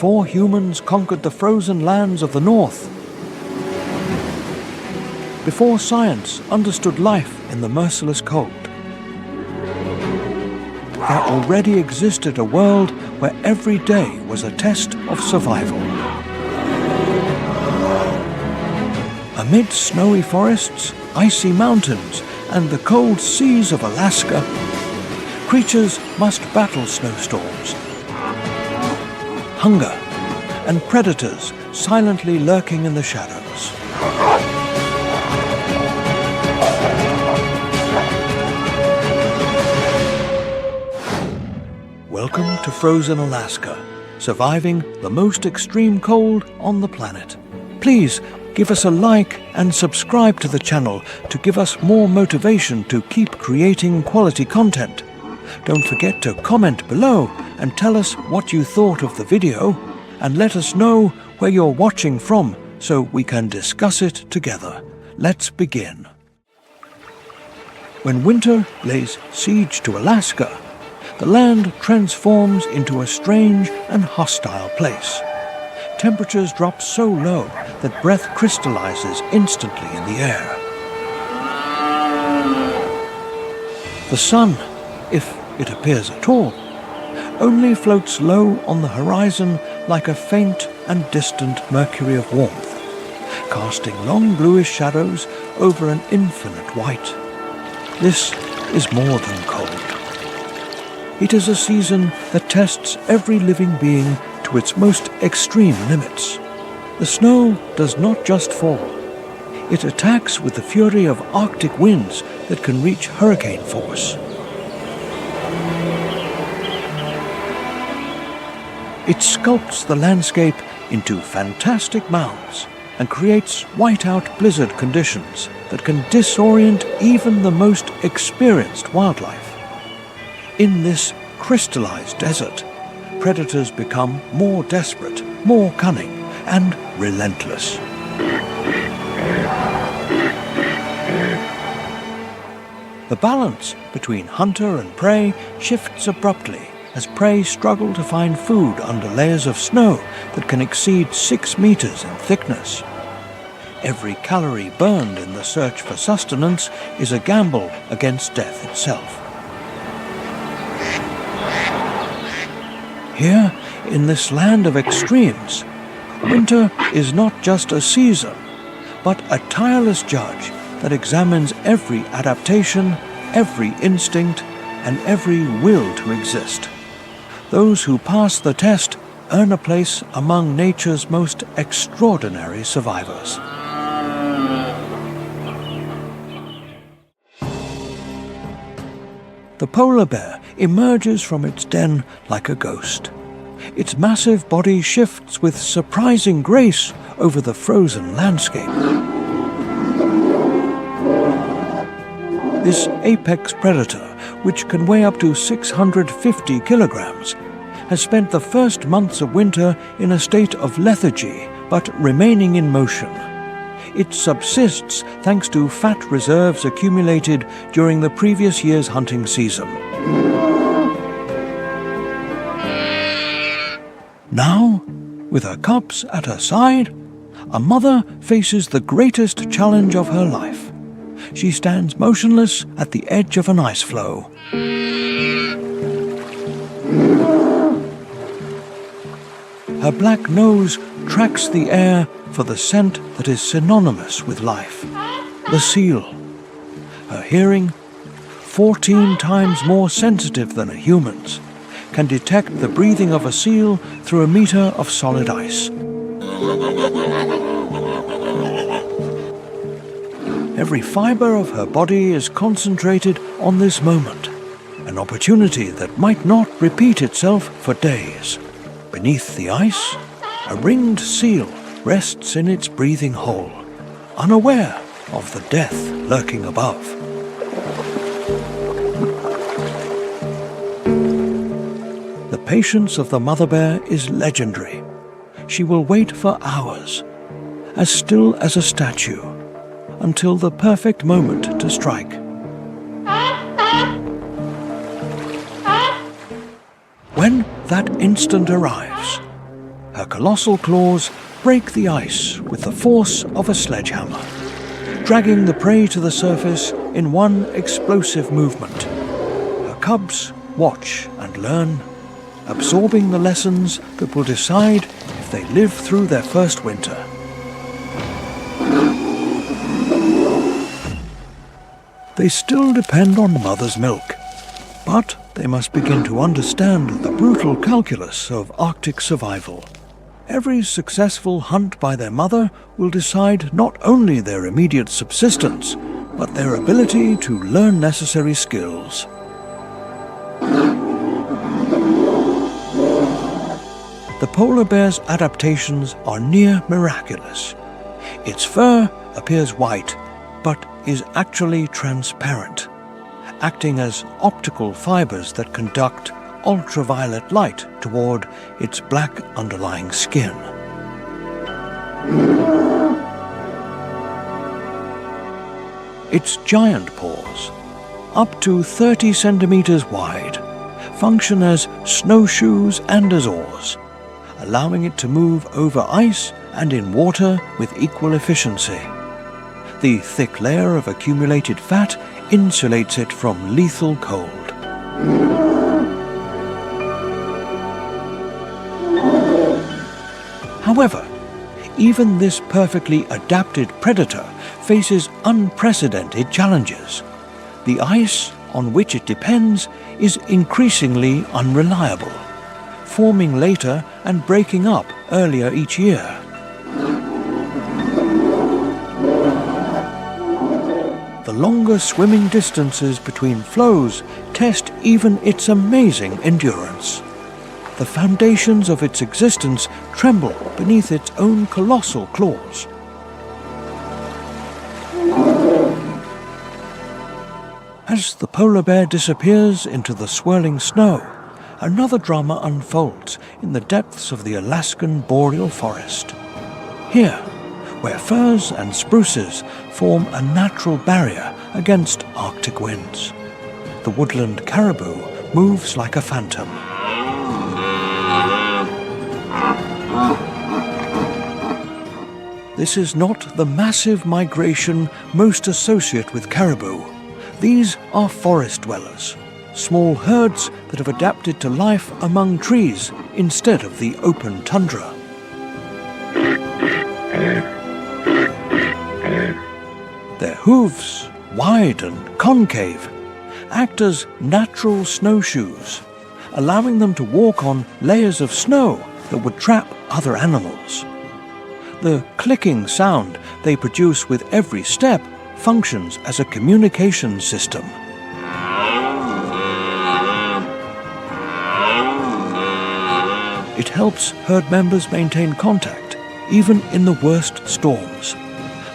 before humans conquered the frozen lands of the north. Before science understood life in the merciless cold. There already existed a world where every day was a test of survival. Amid snowy forests, icy mountains, and the cold seas of Alaska, creatures must battle snowstorms, hunger, and predators silently lurking in the shadows. Welcome to frozen Alaska, surviving the most extreme cold on the planet. Please give us a like and subscribe to the channel to give us more motivation to keep creating quality content. Don't forget to comment below and tell us what you thought of the video, and let us know where you're watching from so we can discuss it together. Let's begin. When winter lays siege to Alaska, the land transforms into a strange and hostile place. Temperatures drop so low that breath crystallizes instantly in the air. The sun, if it appears at all, only floats low on the horizon like a faint and distant mercury of warmth, casting long bluish shadows over an infinite white. This is more than cold. It is a season that tests every living being to its most extreme limits. The snow does not just fall. It attacks with the fury of Arctic winds that can reach hurricane force. It sculpts the landscape into fantastic mounds and creates whiteout blizzard conditions that can disorient even the most experienced wildlife. In this crystallized desert, predators become more desperate, more cunning, and relentless. The balance between hunter and prey shifts abruptly as prey struggle to find food under layers of snow that can exceed 6 meters in thickness. Every calorie burned in the search for sustenance is a gamble against death itself. Here, in this land of extremes, winter is not just a season, but a tireless judge that examines every adaptation, every instinct, and every will to exist. Those who pass the test earn a place among nature's most extraordinary survivors. The polar bear emerges from its den like a ghost. Its massive body shifts with surprising grace over the frozen landscape. This apex predator, which can weigh up to 650 kilograms, has spent the first months of winter in a state of lethargy, but remaining in motion. It subsists thanks to fat reserves accumulated during the previous year's hunting season. Now, with her cubs at her side, a mother faces the greatest challenge of her life. She stands motionless at the edge of an ice floe. Her black nose tracks the air for the scent that is synonymous with life, the seal. Her hearing, 14 times more sensitive than a human's, can detect the breathing of a seal through a meter of solid ice. Every fiber of her body is concentrated on this moment, an opportunity that might not repeat itself for days. Beneath the ice, a ringed seal rests in its breathing hole, unaware of the death lurking above. The patience of the mother bear is legendary. She will wait for hours, as still as a statue, until the perfect moment to strike. When that instant arrives, Her colossal claws break the ice with the force of a sledgehammer, dragging the prey to the surface in one explosive movement. Her cubs watch and learn, absorbing the lessons that will decide if they live through their first winter. They still depend on mother's milk, but they must begin to understand the brutal calculus of Arctic survival. Every successful hunt by their mother will decide not only their immediate subsistence, but their ability to learn necessary skills. The polar bear's adaptations are near miraculous. Its fur appears white, but is actually transparent, acting as optical fibers that conduct ultraviolet light toward its black underlying skin. Its giant paws, up to 30 centimeters wide, function as snowshoes and as oars, allowing it to move over ice and in water with equal efficiency. The thick layer of accumulated fat insulates it from lethal cold. However, even this perfectly adapted predator faces unprecedented challenges. The ice on which it depends is increasingly unreliable, forming later and breaking up earlier each year. The longer swimming distances between flows test even its amazing endurance. The foundations of its existence tremble beneath its own colossal claws. As the polar bear disappears into the swirling snow, another drama unfolds in the depths of the Alaskan boreal forest. Here, where firs and spruces form a natural barrier against Arctic winds, the woodland caribou moves like a phantom. This is not the massive migration most associated with caribou. These are forest dwellers, small herds that have adapted to life among trees instead of the open tundra. Their hooves, wide and concave, act as natural snowshoes, allowing them to walk on layers of snow that would trap other animals. The clicking sound they produce with every step functions as a communication system. It helps herd members maintain contact, even in the worst storms.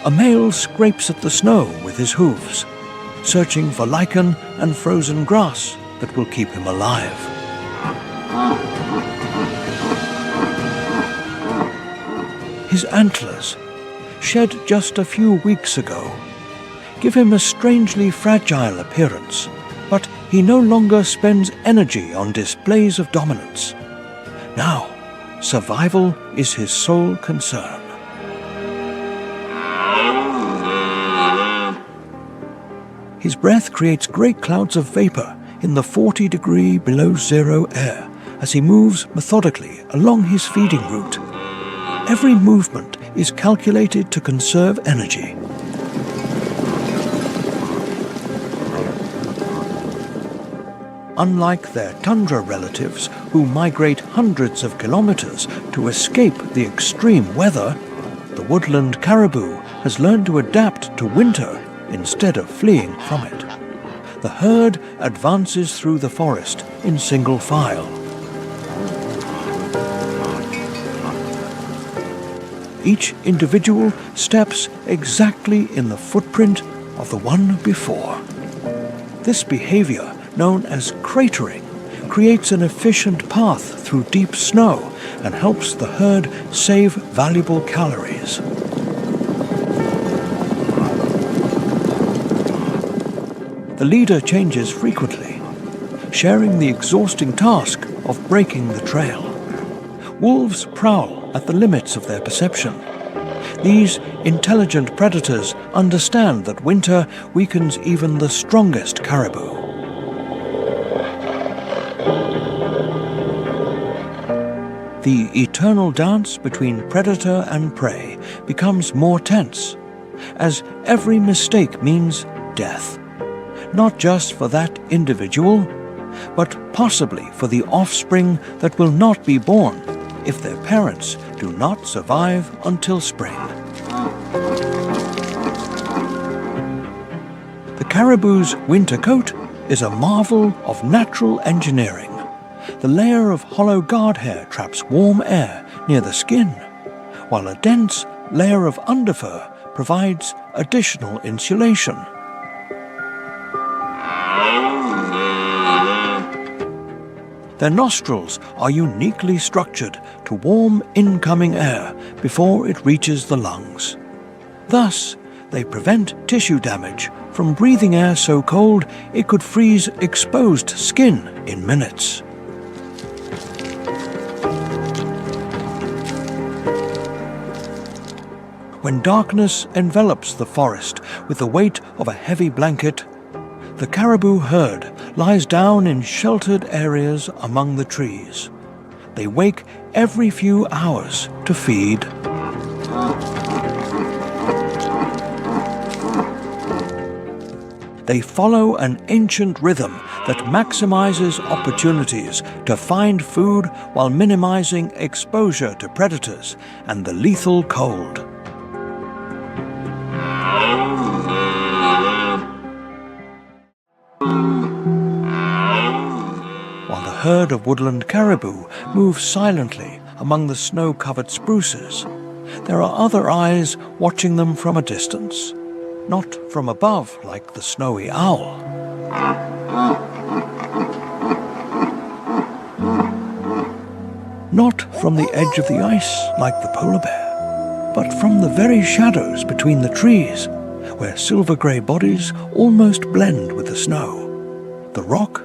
A male scrapes at the snow with his hooves, searching for lichen and frozen grass that will keep him alive. His antlers, shed just a few weeks ago, give him a strangely fragile appearance, but he no longer spends energy on displays of dominance. Now, survival is his sole concern. His breath creates great clouds of vapor in the 40-degree below zero air as he moves methodically along his feeding route. Every movement is calculated to conserve energy. Unlike their tundra relatives who migrate hundreds of kilometers to escape the extreme weather, the woodland caribou has learned to adapt to winter instead of fleeing from it. The herd advances through the forest in single file. Each individual steps exactly in the footprint of the one before. This behavior, known as cratering, creates an efficient path through deep snow and helps the herd save valuable calories. The leader changes frequently, sharing the exhausting task of breaking the trail. Wolves prowl at the limits of their perception. These intelligent predators understand that winter weakens even the strongest caribou. The eternal dance between predator and prey becomes more tense, as every mistake means death, not just for that individual, but possibly for the offspring that will not be born if their parents do not survive until spring. The caribou's winter coat is a marvel of natural engineering. The layer of hollow guard hair traps warm air near the skin, while a dense layer of underfur provides additional insulation. Their nostrils are uniquely structured to warm incoming air before it reaches the lungs. Thus, they prevent tissue damage from breathing air so cold it could freeze exposed skin in minutes. When darkness envelops the forest with the weight of a heavy blanket, the caribou herd lies down in sheltered areas among the trees. They wake every few hours to feed. They follow an ancient rhythm that maximizes opportunities to find food while minimizing exposure to predators and the lethal cold. While the herd of woodland caribou moves silently among the snow-covered spruces, there are other eyes watching them from a distance, not from above like the snowy owl. Not from the edge of the ice like the polar bear, but from the very shadows between the trees, where silver-grey bodies almost blend with the snow, the rock,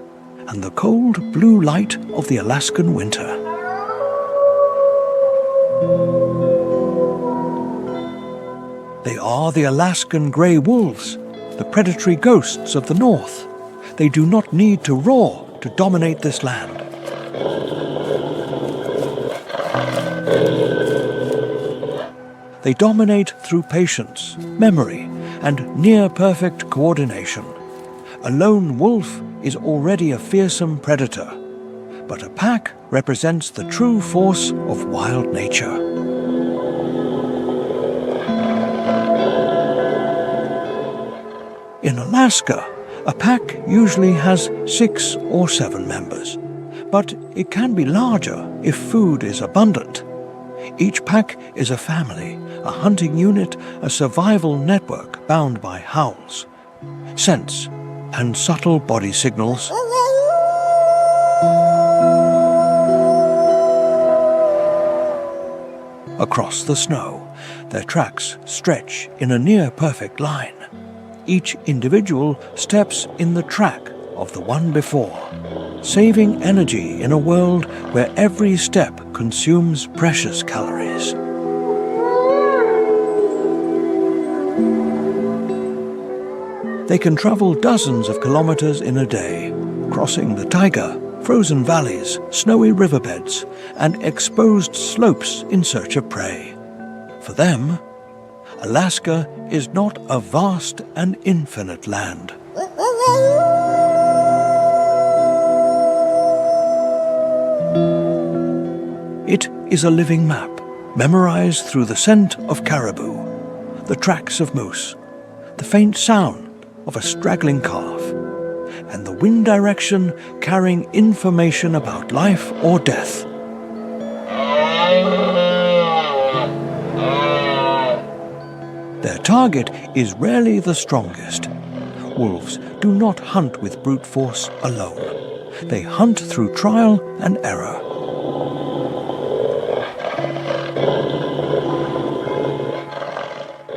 and the cold blue light of the Alaskan winter. They are the Alaskan grey wolves, the predatory ghosts of the north. They do not need to roar to dominate this land. They dominate through patience, memory, and near-perfect coordination. A lone wolf is already a fearsome predator, but a pack represents the true force of wild nature. In Alaska, a pack usually has 6 or 7 members, but it can be larger if food is abundant. Each pack is a family, a hunting unit, a survival network bound by howls, scents, and subtle body signals. Across the snow, their tracks stretch in a near-perfect line. Each individual steps in the track of the one before, saving energy in a world where every step consumes precious calories. They can travel dozens of kilometers in a day, crossing the taiga, frozen valleys, snowy riverbeds, and exposed slopes in search of prey. For them, Alaska is not a vast and infinite land. It is a living map, memorized through the scent of caribou, the tracks of moose, the faint sound of a straggling calf, and the wind direction carrying information about life or death. Their target is rarely the strongest. Wolves do not hunt with brute force alone. They hunt through trial and error.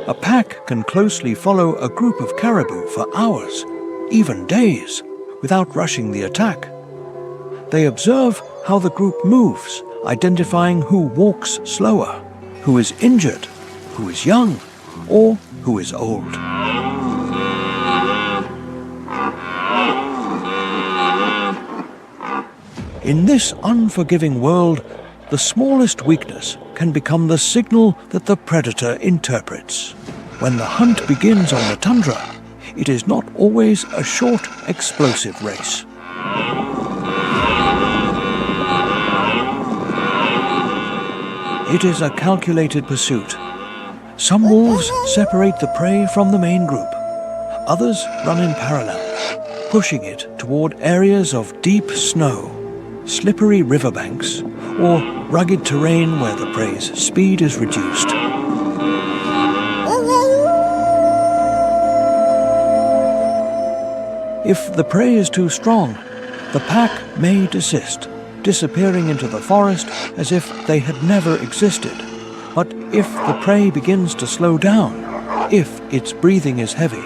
A pack can closely follow a group of caribou for hours, even days, without rushing the attack. They observe how the group moves, identifying who walks slower, who is injured, who is young, or who is old. In this unforgiving world, the smallest weakness can become the signal that the predator interprets. When the hunt begins on the tundra, it is not always a short, explosive race. It is a calculated pursuit. Some wolves separate the prey from the main group. Others run in parallel, pushing it toward areas of deep snow, slippery riverbanks, or rugged terrain where the prey's speed is reduced. If the prey is too strong, the pack may desist, disappearing into the forest as if they had never existed. But if the prey begins to slow down, if its breathing is heavy,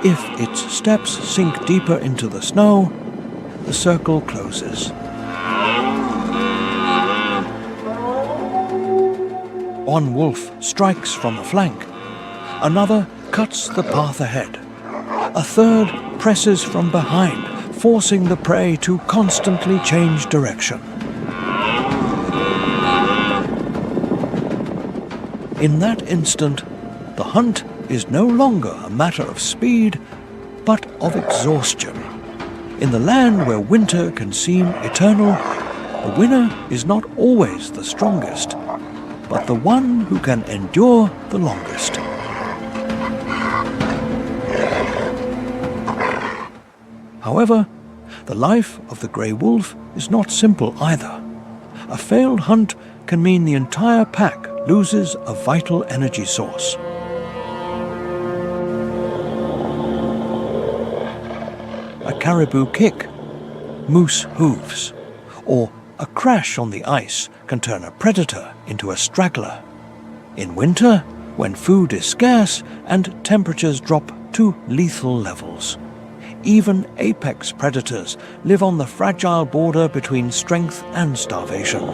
if its steps sink deeper into the snow, the circle closes. One wolf strikes from the flank. Another cuts the path ahead. A third presses from behind, forcing the prey to constantly change direction. In that instant, the hunt is no longer a matter of speed, but of exhaustion. In the land where winter can seem eternal, the winner is not always the strongest, but the one who can endure the longest. However, the life of the grey wolf is not simple either. A failed hunt can mean the entire pack loses a vital energy source. A caribou kick, moose hooves, or a crash on the ice can turn a predator into a straggler. In winter, when food is scarce and temperatures drop to lethal levels, even apex predators live on the fragile border between strength and starvation.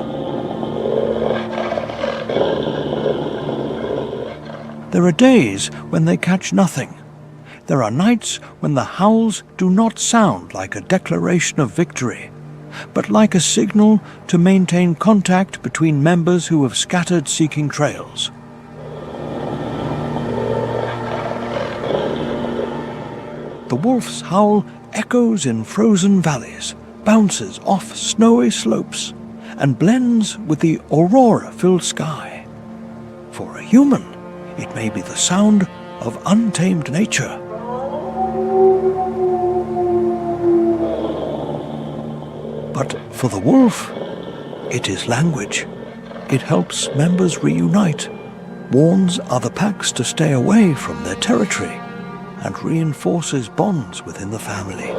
There are days when they catch nothing. There are nights when the howls do not sound like a declaration of victory, but like a signal to maintain contact between members who have scattered seeking trails. The wolf's howl echoes in frozen valleys, bounces off snowy slopes, and blends with the aurora-filled sky. For a human, it may be the sound of untamed nature. But for the wolf, it is language. It helps members reunite, warns other packs to stay away from their territory, and reinforces bonds within the family.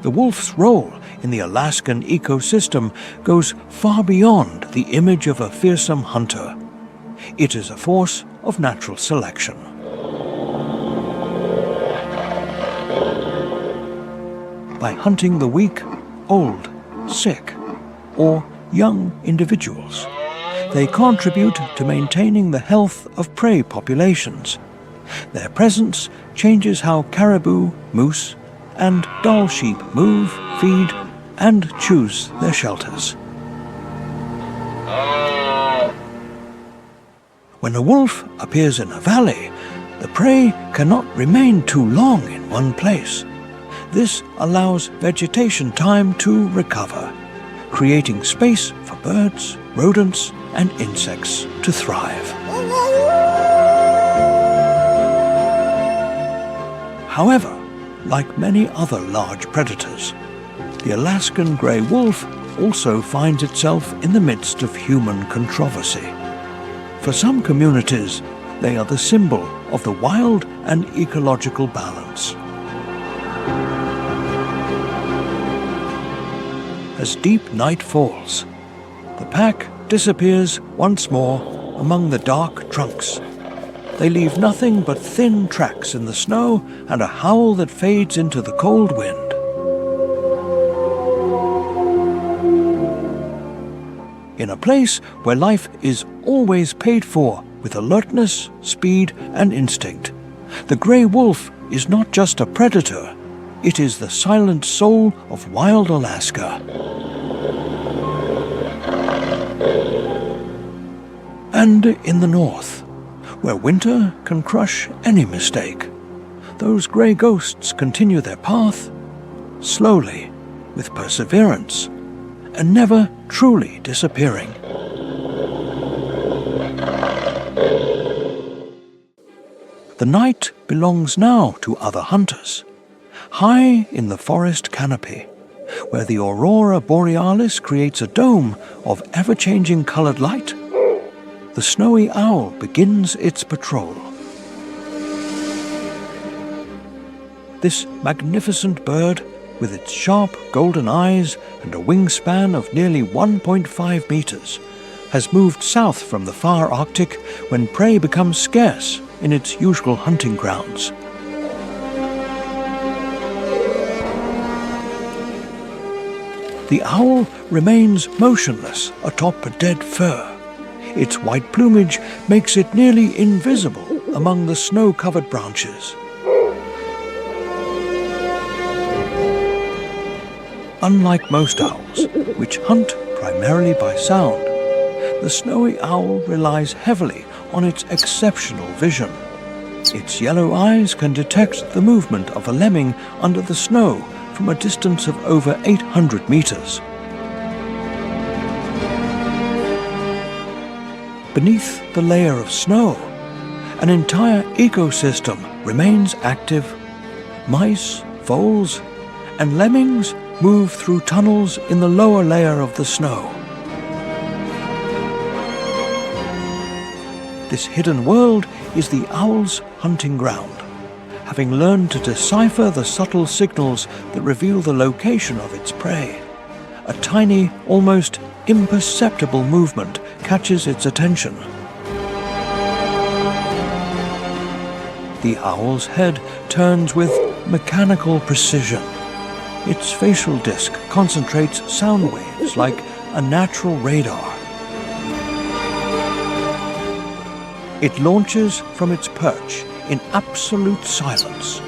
The wolf's role in the Alaskan ecosystem goes far beyond the image of a fearsome hunter. It is a force of natural selection. By hunting the weak, old, sick, or young individuals, they contribute to maintaining the health of prey populations. Their presence changes how caribou, moose, and Dall sheep move, feed, and choose their shelters. When a wolf appears in a valley, the prey cannot remain too long in one place. This allows vegetation time to recover, creating space for birds, rodents, and insects to thrive. However, like many other large predators, the Alaskan grey wolf also finds itself in the midst of human controversy. For some communities, they are the symbol of the wild and ecological balance. As deep night falls, the pack disappears once more among the dark trunks. They leave nothing but thin tracks in the snow and a howl that fades into the cold wind. In a place where life is always paid for with alertness, speed, and instinct, the grey wolf is not just a predator, it is the silent soul of wild Alaska. And in the north, where winter can crush any mistake, those grey ghosts continue their path, slowly, with perseverance, and never truly disappearing. The night belongs now to other hunters, high in the forest canopy, where the aurora borealis creates a dome of ever-changing coloured light. The snowy owl begins its patrol. This magnificent bird, with its sharp golden eyes and a wingspan of nearly 1.5 meters, has moved south from the far Arctic when prey becomes scarce in its usual hunting grounds. The owl remains motionless atop a dead fir. Its white plumage makes it nearly invisible among the snow-covered branches. Unlike most owls, which hunt primarily by sound, the snowy owl relies heavily on its exceptional vision. Its yellow eyes can detect the movement of a lemming under the snow from a distance of over 800 meters. Beneath the layer of snow, an entire ecosystem remains active. Mice, voles, and lemmings move through tunnels in the lower layer of the snow. This hidden world is the owl's hunting ground. Having learned to decipher the subtle signals that reveal the location of its prey, a tiny, almost imperceptible movement catches its attention. The owl's head turns with mechanical precision. Its facial disc concentrates sound waves like a natural radar. It launches from its perch in absolute silence.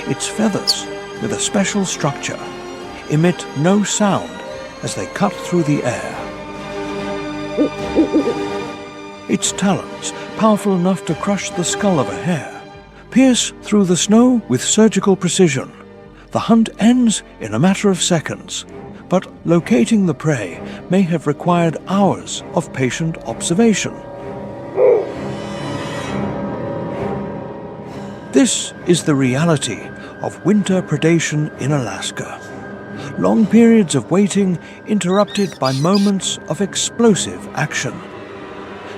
Its feathers, with a special structure, emit no sound as they cut through the air. Its talons, powerful enough to crush the skull of a hare, pierce through the snow with surgical precision. The hunt ends in a matter of seconds, but locating the prey may have required hours of patient observation. This is the reality of winter predation in Alaska. Long periods of waiting interrupted by moments of explosive action.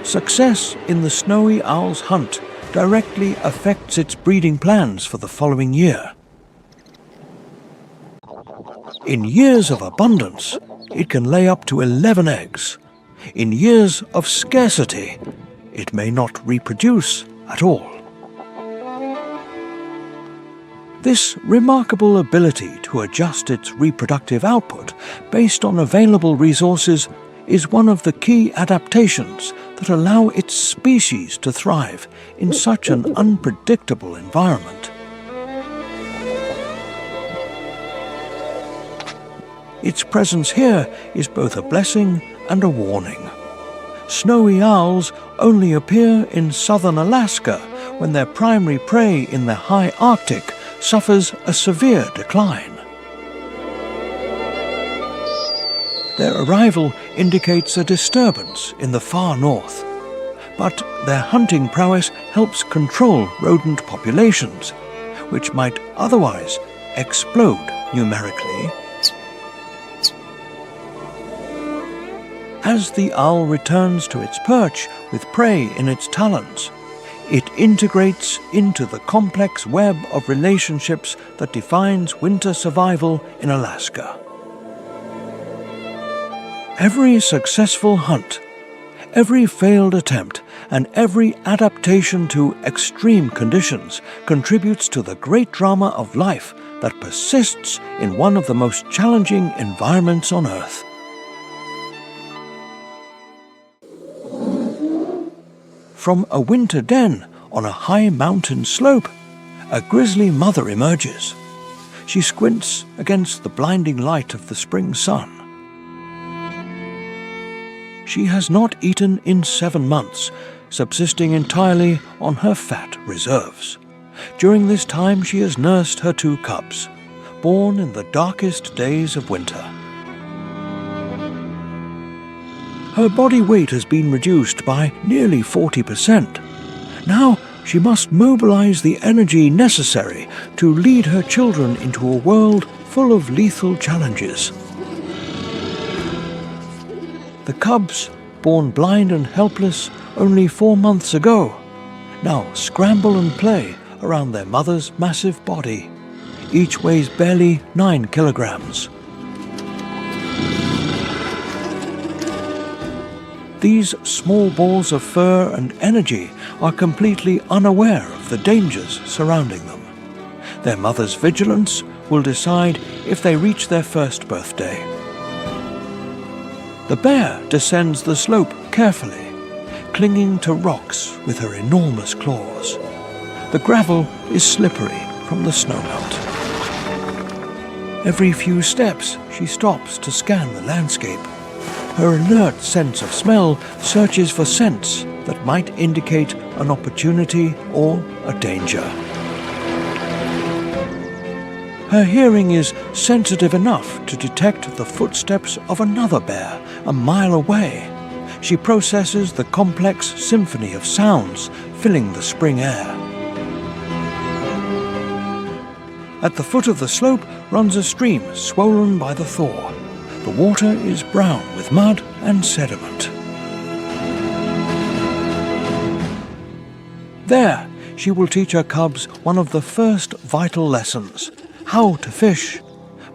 Success in the snowy owl's hunt directly affects its breeding plans for the following year. In years of abundance, it can lay up to 11 eggs. In years of scarcity, it may not reproduce at all. This remarkable ability to adjust its reproductive output based on available resources is one of the key adaptations that allow its species to thrive in such an unpredictable environment. Its presence here is both a blessing and a warning. Snowy owls only appear in southern Alaska when their primary prey in the high Arctic suffers a severe decline. Their arrival indicates a disturbance in the far north, but their hunting prowess helps control rodent populations, which might otherwise explode numerically. As the owl returns to its perch with prey in its talons, it integrates into the complex web of relationships that defines winter survival in Alaska. Every successful hunt, every failed attempt, and every adaptation to extreme conditions contributes to the great drama of life that persists in one of the most challenging environments on Earth. From a winter den on a high mountain slope, a grizzly mother emerges. She squints against the blinding light of the spring sun. She has not eaten in 7 months, subsisting entirely on her fat reserves. During this time she has nursed her 2 cubs, born in the darkest days of winter. Her body weight has been reduced by nearly 40%. Now she must mobilize the energy necessary to lead her children into a world full of lethal challenges. The cubs, born blind and helpless only 4 months ago, now scramble and play around their mother's massive body. Each weighs barely 9 kilograms. These small balls of fur and energy are completely unaware of the dangers surrounding them. Their mother's vigilance will decide if they reach their first birthday. The bear descends the slope carefully, clinging to rocks with her enormous claws. The gravel is slippery from the snowmelt. Every few steps she stops to scan the landscape. Her alert sense of smell searches for scents that might indicate an opportunity or a danger. Her hearing is sensitive enough to detect the footsteps of another bear a mile away. She processes the complex symphony of sounds filling the spring air. At the foot of the slope runs a stream swollen by the thaw. The water is brown with mud and sediment. There, she will teach her cubs one of the first vital lessons: how to fish.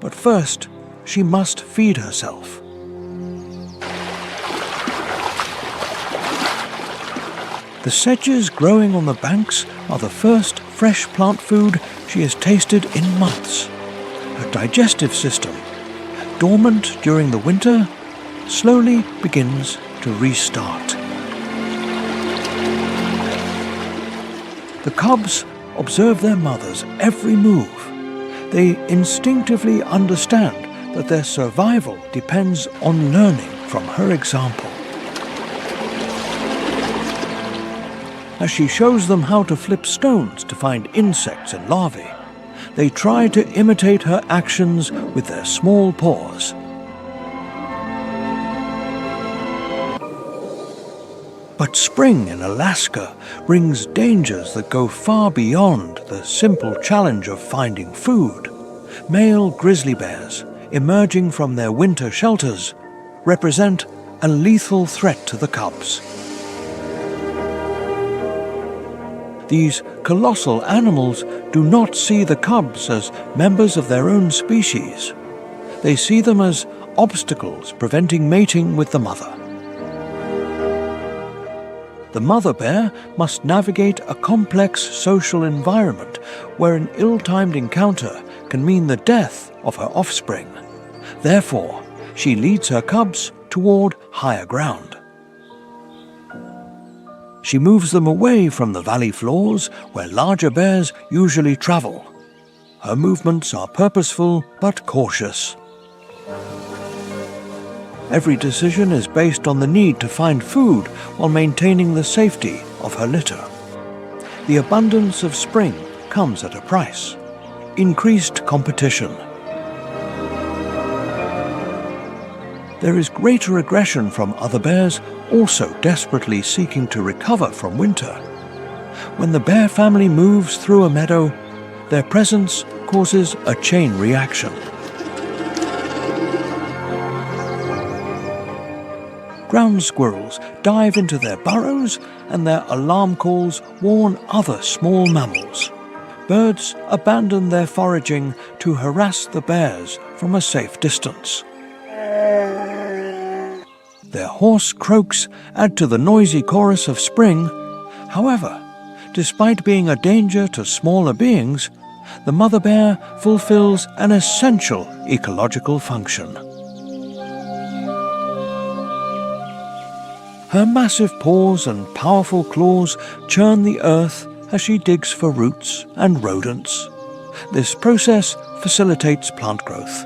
But first, she must feed herself. The sedges growing on the banks are the first fresh plant food she has tasted in months. Her digestive system, dormant during the winter, slowly begins to restart. The cubs observe their mother's every move. They instinctively understand that their survival depends on learning from her example. As she shows them how to flip stones to find insects and larvae, they try to imitate her actions with their small paws. But spring in Alaska brings dangers that go far beyond the simple challenge of finding food. Male grizzly bears, emerging from their winter shelters, represent a lethal threat to the cubs. These colossal animals do not see the cubs as members of their own species. They see them as obstacles preventing mating with the mother. The mother bear must navigate a complex social environment where an ill-timed encounter can mean the death of her offspring. Therefore, she leads her cubs toward higher ground. She moves them away from the valley floors where larger bears usually travel. Her movements are purposeful but cautious. Every decision is based on the need to find food while maintaining the safety of her litter. The abundance of spring comes at a price: increased competition. There is greater aggression from other bears, also desperately seeking to recover from winter. When the bear family moves through a meadow, their presence causes a chain reaction. Ground squirrels dive into their burrows, and their alarm calls warn other small mammals. Birds abandon their foraging to harass the bears from a safe distance. Their hoarse croaks add to the noisy chorus of spring. However, despite being a danger to smaller beings, the mother bear fulfills an essential ecological function. Her massive paws and powerful claws churn the earth as she digs for roots and rodents. This process facilitates plant growth.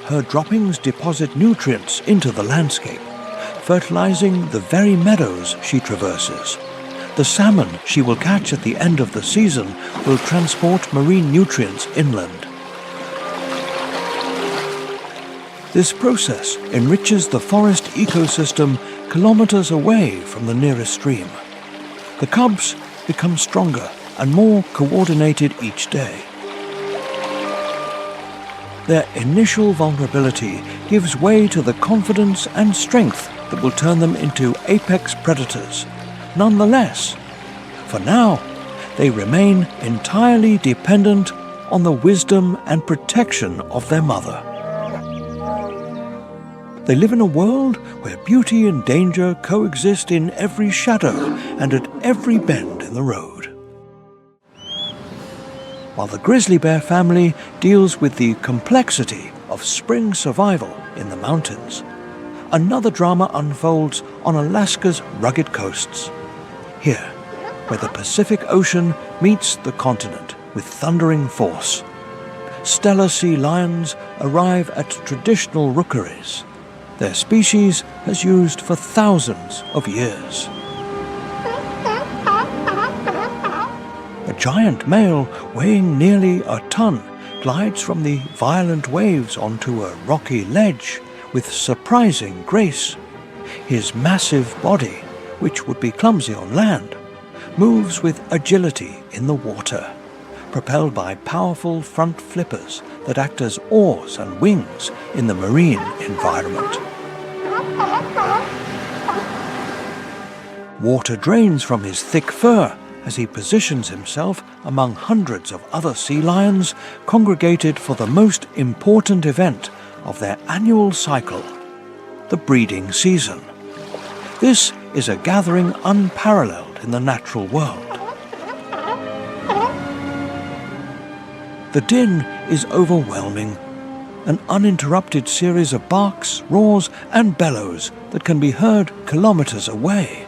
Her droppings deposit nutrients into the landscape, fertilizing the very meadows she traverses. The salmon she will catch at the end of the season will transport marine nutrients inland. This process enriches the forest ecosystem kilometers away from the nearest stream. The cubs become stronger and more coordinated each day. Their initial vulnerability gives way to the confidence and strength that will turn them into apex predators. Nonetheless, for now, they remain entirely dependent on the wisdom and protection of their mother. They live in a world where beauty and danger coexist in every shadow and at every bend in the road. While the grizzly bear family deals with the complexity of spring survival in the mountains, another drama unfolds on Alaska's rugged coasts. Here, where the Pacific Ocean meets the continent with thundering force, stellar sea lions arrive at traditional rookeries their species has used for thousands of years. A giant male weighing nearly a ton glides from the violent waves onto a rocky ledge with surprising grace. His massive body, which would be clumsy on land, moves with agility in the water, propelled by powerful front flippers that act as oars and wings in the marine environment. Water drains from his thick fur as he positions himself among hundreds of other sea lions congregated for the most important event of their annual cycle, the breeding season. This is a gathering unparalleled in the natural world. The din is overwhelming, an uninterrupted series of barks, roars and bellows that can be heard kilometers away.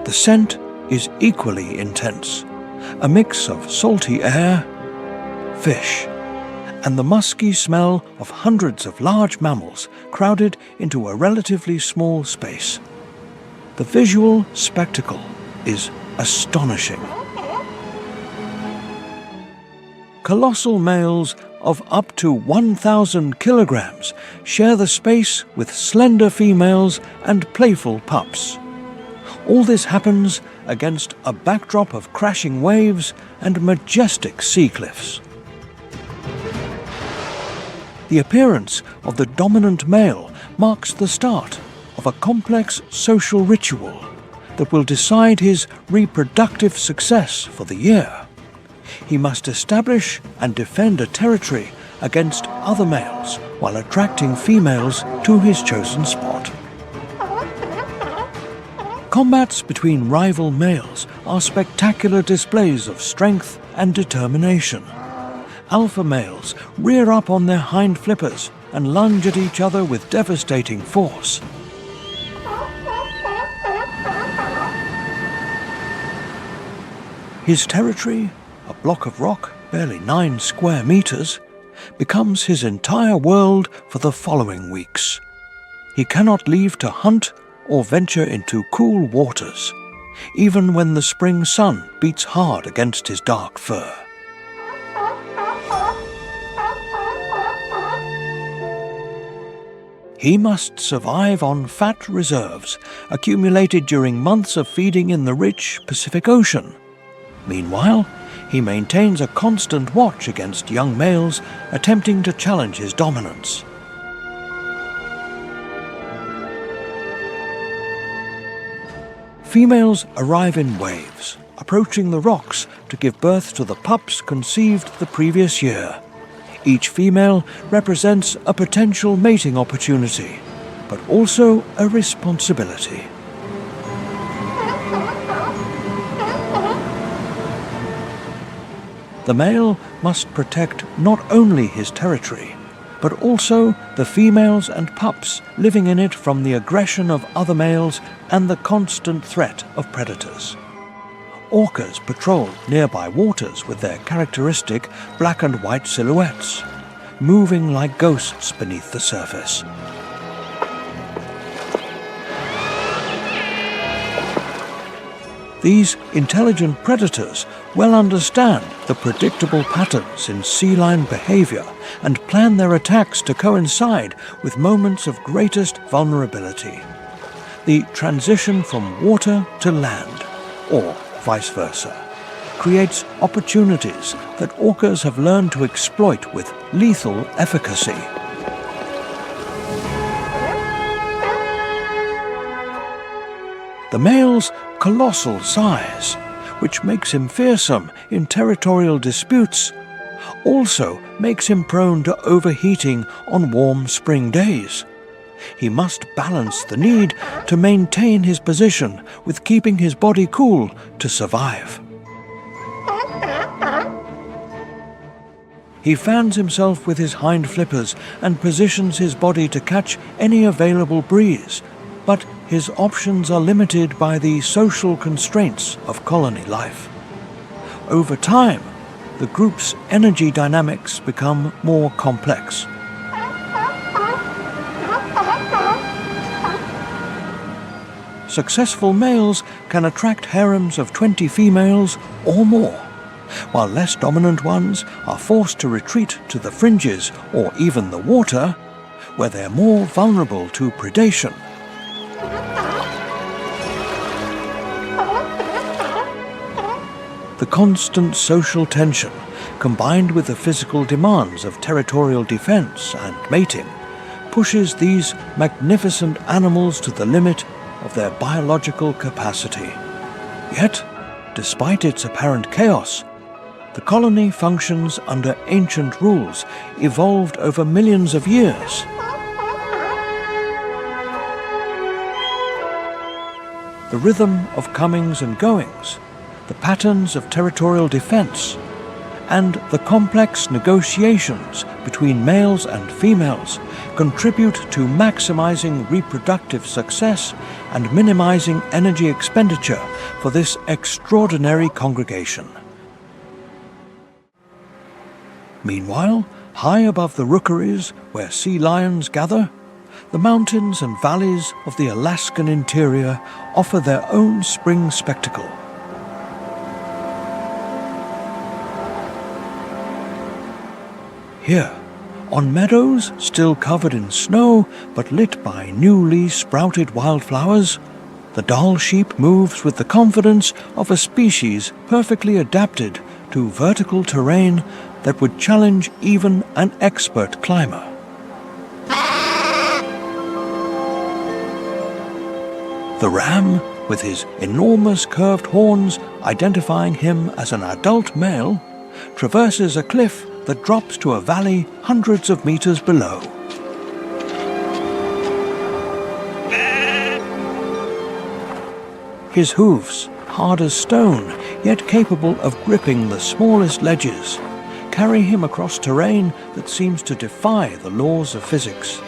The scent is equally intense, a mix of salty air, fish, and the musky smell of hundreds of large mammals crowded into a relatively small space. The visual spectacle is astonishing. Colossal males of up to 1,000 kilograms share the space with slender females and playful pups. All this happens against a backdrop of crashing waves and majestic sea cliffs. The appearance of the dominant male marks the start of a complex social ritual that will decide his reproductive success for the year. He must establish and defend a territory against other males while attracting females to his chosen spot. Combats between rival males are spectacular displays of strength and determination. Alpha males rear up on their hind flippers and lunge at each other with devastating force. His territory, a block of rock barely 9 square meters, becomes his entire world for the following weeks. He cannot leave to hunt or venture into cool waters, even when the spring sun beats hard against his dark fur. He must survive on fat reserves accumulated during months of feeding in the rich Pacific Ocean. Meanwhile, he maintains a constant watch against young males attempting to challenge his dominance. Females arrive in waves, approaching the rocks to give birth to the pups conceived the previous year. Each female represents a potential mating opportunity, but also a responsibility. The male must protect not only his territory, but also the females and pups living in it from the aggression of other males and the constant threat of predators. Orcas patrol nearby waters with their characteristic black and white silhouettes, moving like ghosts beneath the surface. These intelligent predators well understand the predictable patterns in sea lion behavior and plan their attacks to coincide with moments of greatest vulnerability. The transition from water to land, or vice versa, creates opportunities that orcas have learned to exploit with lethal efficacy. The male's colossal size, which makes him fearsome in territorial disputes, also makes him prone to overheating on warm spring days. He must balance the need to maintain his position with keeping his body cool to survive. He fans himself with his hind flippers and positions his body to catch any available breeze, but his options are limited by the social constraints of colony life. Over time, the group's energy dynamics become more complex. Successful males can attract harems of 20 females or more, while less dominant ones are forced to retreat to the fringes or even the water, where they're more vulnerable to predation. The constant social tension, combined with the physical demands of territorial defense and mating, pushes these magnificent animals to the limit of their biological capacity. Yet, despite its apparent chaos, the colony functions under ancient rules evolved over millions of years. The rhythm of comings and goings, the patterns of territorial defense, and the complex negotiations between males and females contribute to maximizing reproductive success and minimizing energy expenditure for this extraordinary congregation. Meanwhile, high above the rookeries where sea lions gather, the mountains and valleys of the Alaskan interior offer their own spring spectacle. Here, on meadows still covered in snow but lit by newly sprouted wildflowers, the Dall sheep moves with the confidence of a species perfectly adapted to vertical terrain that would challenge even an expert climber. The ram, with his enormous curved horns identifying him as an adult male, traverses a cliff that drops to a valley hundreds of meters below. His hooves, hard as stone, yet capable of gripping the smallest ledges, carry him across terrain that seems to defy the laws of physics.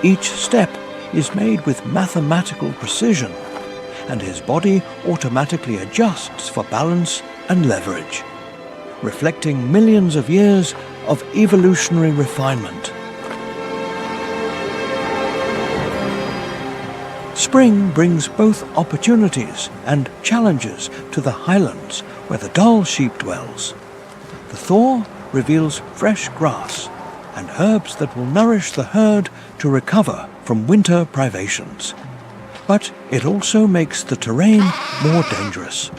Each step is made with mathematical precision, and his body automatically adjusts for balance and leverage, reflecting millions of years of evolutionary refinement. Spring brings both opportunities and challenges to the highlands where the Dall sheep dwells. The thaw reveals fresh grass and herbs that will nourish the herd to recover from winter privations. But it also makes the terrain more dangerous.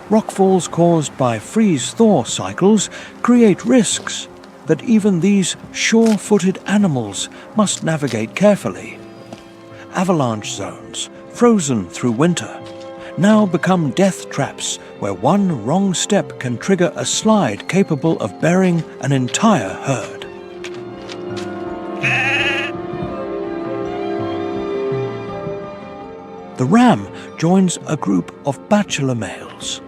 Rockfalls caused by freeze-thaw cycles create risks that even these sure-footed animals must navigate carefully. Avalanche zones, frozen through winter, now become death traps where one wrong step can trigger a slide capable of burying an entire herd. The ram joins a group of bachelor males.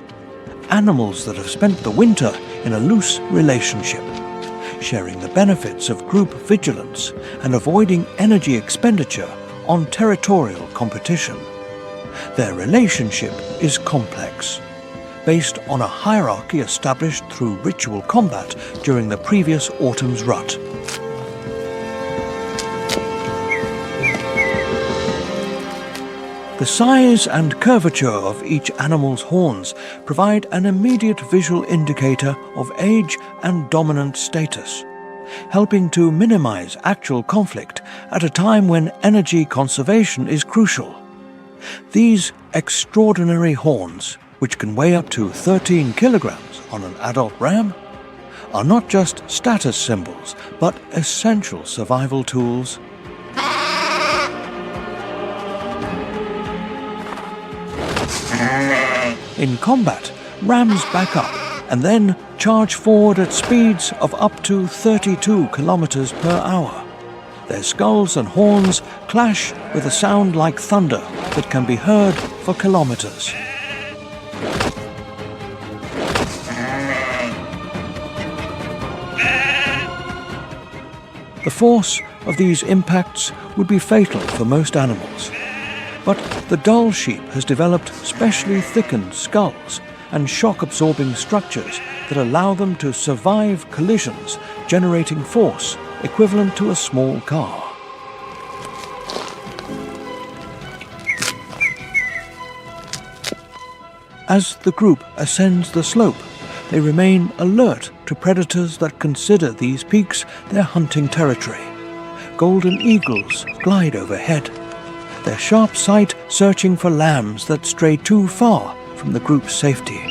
animals that have spent the winter in a loose relationship, sharing the benefits of group vigilance and avoiding energy expenditure on territorial competition. Their relationship is complex, based on a hierarchy established through ritual combat during the previous autumn's rut. The size and curvature of each animal's horns provide an immediate visual indicator of age and dominant status, helping to minimize actual conflict at a time when energy conservation is crucial. These extraordinary horns, which can weigh up to 13 kilograms on an adult ram, are not just status symbols, but essential survival tools. In combat, rams back up and then charge forward at speeds of up to 32 kilometers per hour. Their skulls and horns clash with a sound like thunder that can be heard for kilometers. The force of these impacts would be fatal for most animals. But the Dall sheep has developed specially thickened skulls and shock-absorbing structures that allow them to survive collisions, generating force equivalent to a small car. As the group ascends the slope, they remain alert to predators that consider these peaks their hunting territory. Golden eagles glide overhead, their sharp sight searching for lambs that stray too far from the group's safety.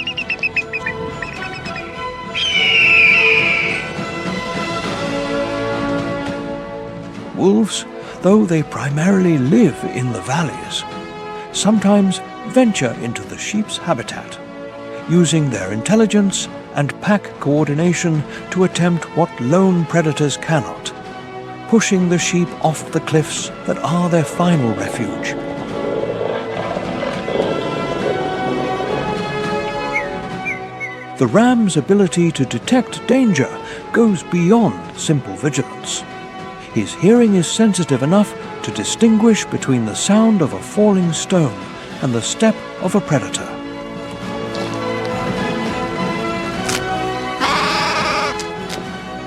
Wolves, though they primarily live in the valleys, sometimes venture into the sheep's habitat, using their intelligence and pack coordination to attempt what lone predators cannot, pushing the sheep off the cliffs that are their final refuge. The ram's ability to detect danger goes beyond simple vigilance. His hearing is sensitive enough to distinguish between the sound of a falling stone and the step of a predator.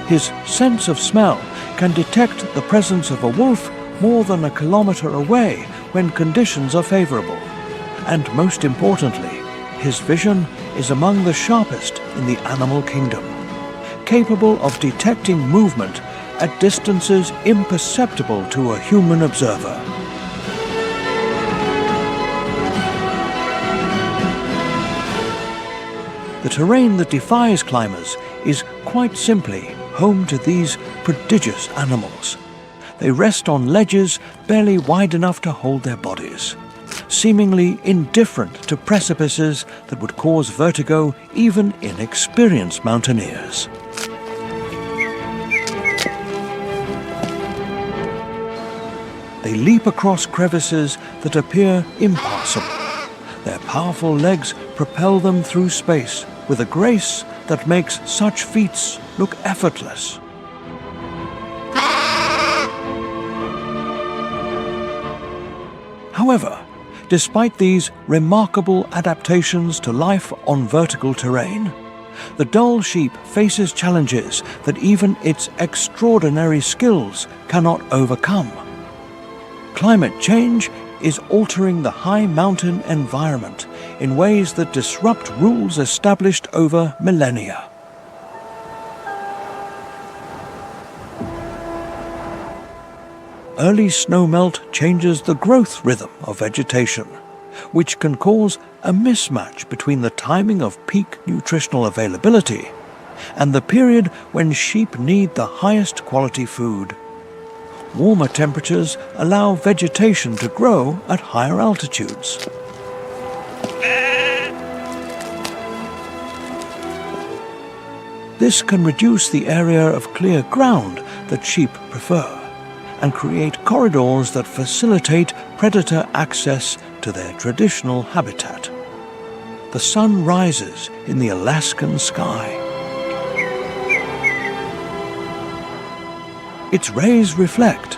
His sense of smell can detect the presence of a wolf more than a kilometer away when conditions are favorable. And most importantly, his vision is among the sharpest in the animal kingdom, capable of detecting movement at distances imperceptible to a human observer. The terrain that defies climbers is quite simply home to these prodigious animals. They rest on ledges barely wide enough to hold their bodies, seemingly indifferent to precipices that would cause vertigo even in experienced mountaineers. They leap across crevices that appear impassable. Their powerful legs propel them through space with a grace that makes such feats look effortless. However, despite these remarkable adaptations to life on vertical terrain, the Dall sheep faces challenges that even its extraordinary skills cannot overcome. Climate change is altering the high mountain environment in ways that disrupt rules established over millennia. Early snowmelt changes the growth rhythm of vegetation, which can cause a mismatch between the timing of peak nutritional availability and the period when sheep need the highest quality food. Warmer temperatures allow vegetation to grow at higher altitudes. This can reduce the area of clear ground that sheep prefer and create corridors that facilitate predator access to their traditional habitat. the sun rises in the Alaskan sky. Its rays reflect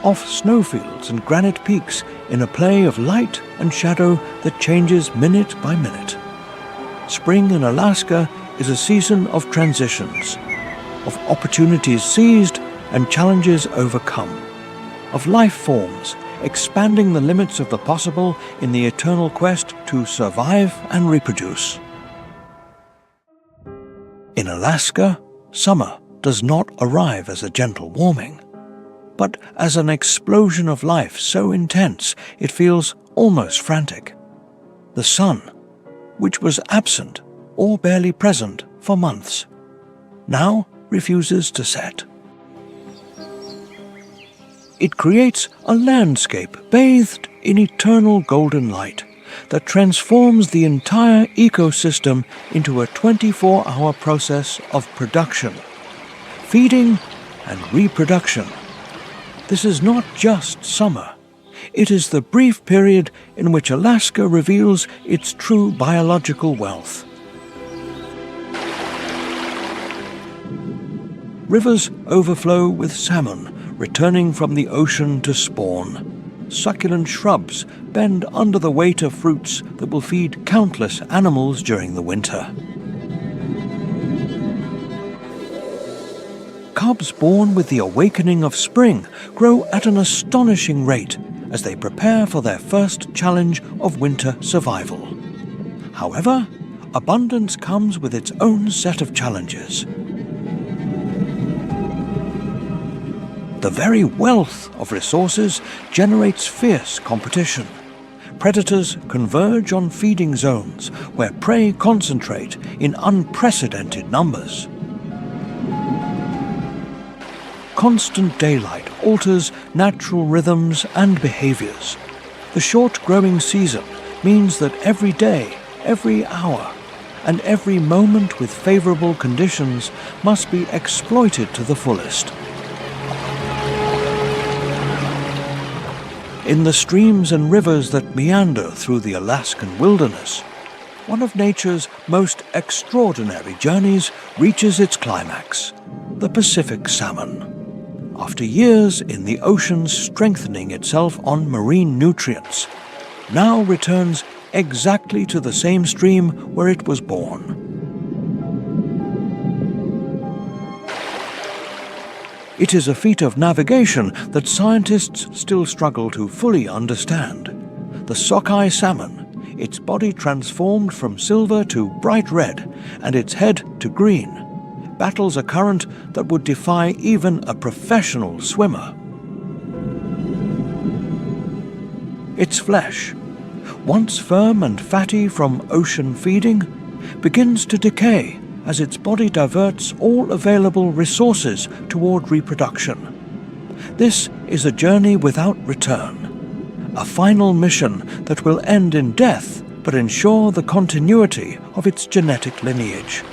off snowfields and granite peaks in a play of light and shadow that changes minute by minute. Spring in Alaska is a season of transitions, of opportunities seized and challenges overcome, of life forms expanding the limits of the possible in the eternal quest to survive and reproduce. In Alaska, summer does not arrive as a gentle warming, but as an explosion of life so intense it feels almost frantic. The sun, which was absent or barely present for months, now refuses to set. It creates a landscape bathed in eternal golden light that transforms the entire ecosystem into a 24-hour process of production, feeding and reproduction. This is not just summer. It is the brief period in which Alaska reveals its true biological wealth. Rivers overflow with salmon returning from the ocean to spawn. Succulent shrubs bend under the weight of fruits that will feed countless animals during the winter. Cubs born with the awakening of spring grow at an astonishing rate as they prepare for their first challenge of winter survival. However, abundance comes with its own set of challenges. The very wealth of resources generates fierce competition. Predators converge on feeding zones where prey concentrate in unprecedented numbers. Constant daylight alters natural rhythms and behaviors. The short growing season means that every day, every hour, and every moment with favorable conditions must be exploited to the fullest. In the streams and rivers that meander through the Alaskan wilderness, one of nature's most extraordinary journeys reaches its climax, the Pacific salmon. After years in the ocean strengthening itself on marine nutrients, now returns exactly to the same stream where it was born. It is a feat of navigation that scientists still struggle to fully understand. The sockeye salmon, its body transformed from silver to bright red and its head to green, battles a current that would defy even a professional swimmer. Its flesh, once firm and fatty from ocean feeding, begins to decay as its body diverts all available resources toward reproduction. This is a journey without return, a final mission that will end in death but ensure the continuity of its genetic lineage.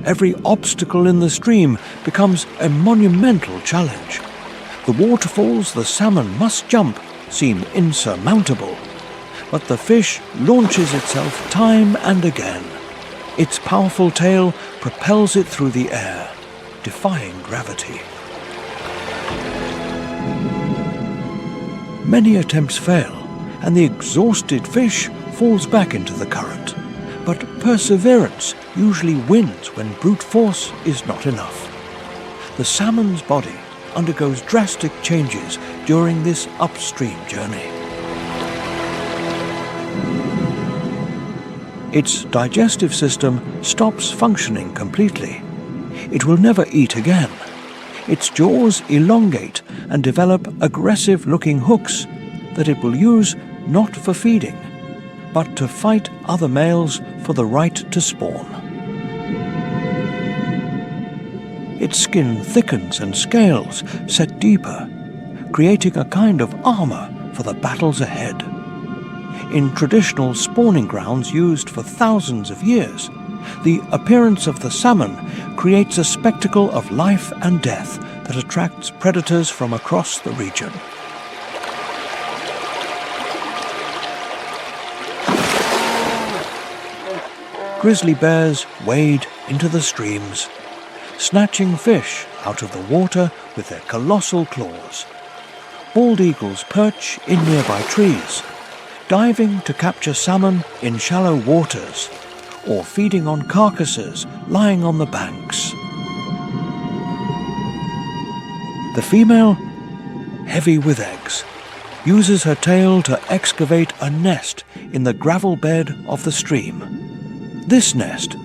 Every obstacle in the stream becomes a monumental challenge. The waterfalls the salmon must jump seem insurmountable, but the fish launches itself time and again. Its powerful tail propels it through the air, defying gravity. Many attempts fail, and the exhausted fish falls back into the current. But perseverance usually wins when brute force is not enough. The salmon's body undergoes drastic changes during this upstream journey. Its digestive system stops functioning completely. It will never eat again. Its jaws elongate and develop aggressive-looking hooks that it will use not for feeding, but to fight other males for the right to spawn. Its skin thickens and scales set deeper, creating a kind of armor for the battles ahead. In traditional spawning grounds used for thousands of years, the appearance of the salmon creates a spectacle of life and death that attracts predators from across the region. grizzly bears wade into the streams, snatching fish out of the water with their colossal claws. Bald eagles perch in nearby trees, diving to capture salmon in shallow waters, or feeding on carcasses lying on the banks. The female, heavy with eggs, uses her tail to excavate a nest in the gravel bed of the stream. This nest,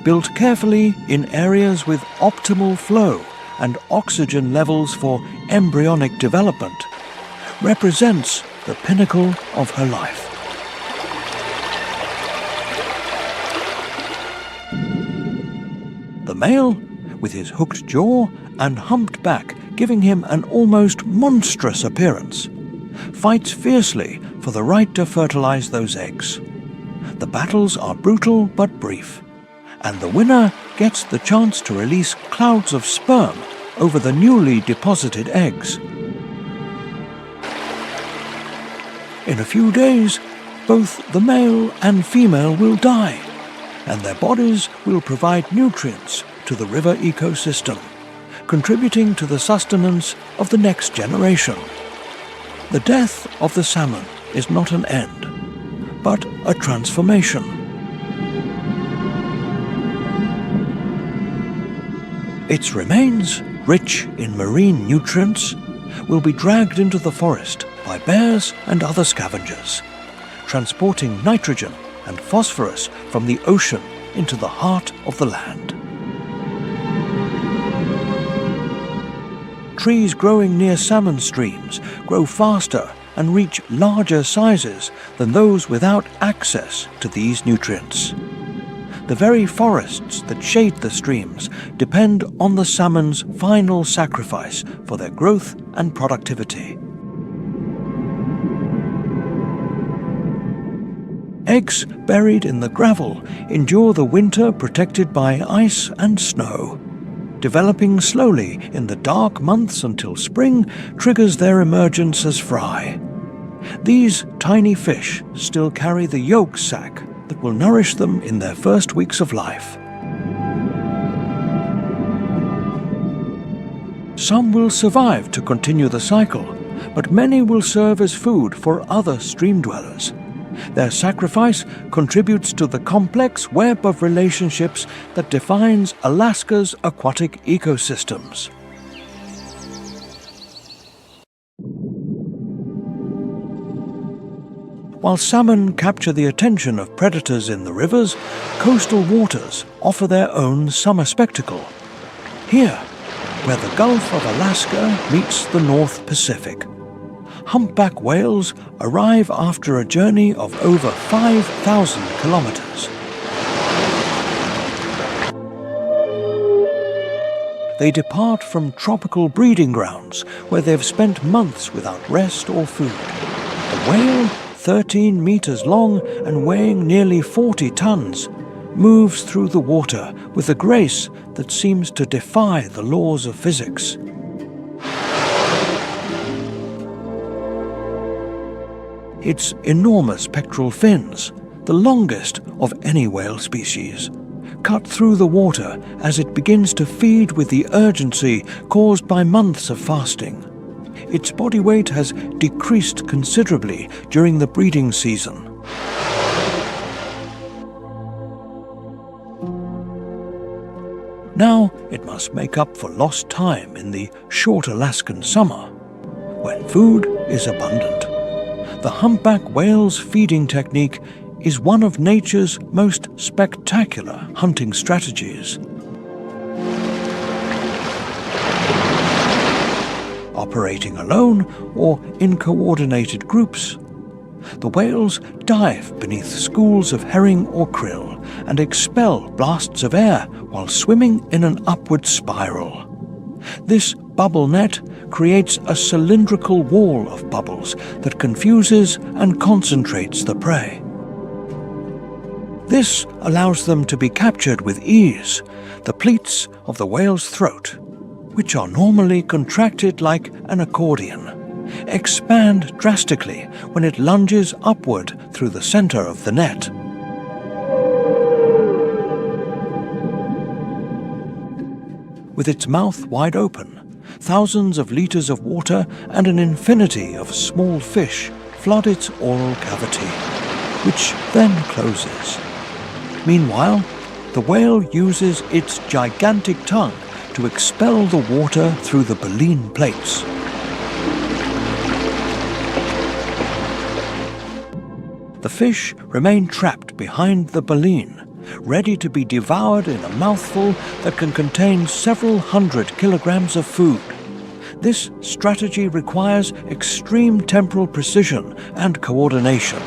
built carefully in areas with optimal flow and oxygen levels for embryonic development, represents the pinnacle of her life. The male, with his hooked jaw and humped back giving him an almost monstrous appearance, fights fiercely for the right to fertilize those eggs. The battles are brutal but brief, and the winner gets the chance to release clouds of sperm over the newly deposited eggs. In a few days, both the male and female will die, and their bodies will provide nutrients to the river ecosystem, contributing to the sustenance of the next generation. The death of the salmon is not an end, but a transformation. Its remains, rich in marine nutrients, will be dragged into the forest by bears and other scavengers, transporting nitrogen and phosphorus from the ocean into the heart of the land. Trees growing near salmon streams grow faster and reach larger sizes than those without access to these nutrients. The very forests that shade the streams depend on the salmon's final sacrifice for their growth and productivity. Eggs buried in the gravel endure the winter protected by ice and snow. Developing slowly in the dark months until spring triggers their emergence as fry. These tiny fish still carry the yolk sac that will nourish them in their first weeks of life. Some will survive to continue the cycle, but many will serve as food for other stream dwellers. Their sacrifice contributes to the complex web of relationships that defines Alaska's aquatic ecosystems. While salmon capture the attention of predators in the rivers, coastal waters offer their own summer spectacle. Here, where the Gulf of Alaska meets the North Pacific, humpback whales arrive after a journey of over 5,000 kilometers. They depart from tropical breeding grounds where they've spent months without rest or food. The whale, 13 meters long and weighing nearly 40 tons, moves through the water with a grace that seems to defy the laws of physics. Its enormous pectoral fins, the longest of any whale species, cut through the water as it begins to feed with the urgency caused by months of fasting. Its body weight has decreased considerably during the breeding season. Now it must make up for lost time in the short Alaskan summer, when food is abundant. The humpback whale's feeding technique is one of nature's most spectacular hunting strategies. Operating alone or in coordinated groups, the whales dive beneath schools of herring or krill and expel blasts of air while swimming in an upward spiral. This bubble net creates a cylindrical wall of bubbles that confuses and concentrates the prey. This allows them to be captured with ease. The pleats of the whale's throat, which are normally contracted like an accordion, expand drastically when it lunges upward through the center of the net. with its mouth wide open, thousands of liters of water and an infinity of small fish flood its oral cavity, which then closes. Meanwhile, the whale uses its gigantic tongue to expel the water through the baleen plates. The fish remain trapped behind the baleen, ready to be devoured in a mouthful that can contain several hundred kilograms of food. This strategy requires extreme temporal precision and coordination.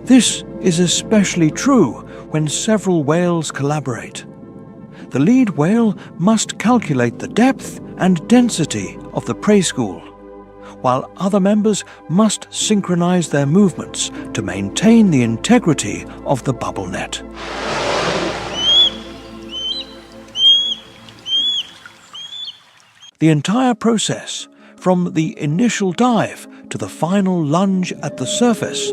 This is especially true when several whales collaborate. The lead whale must calculate the depth and density of the prey school, while other members must synchronize their movements to maintain the integrity of the bubble net. The entire process, from the initial dive to the final lunge at the surface,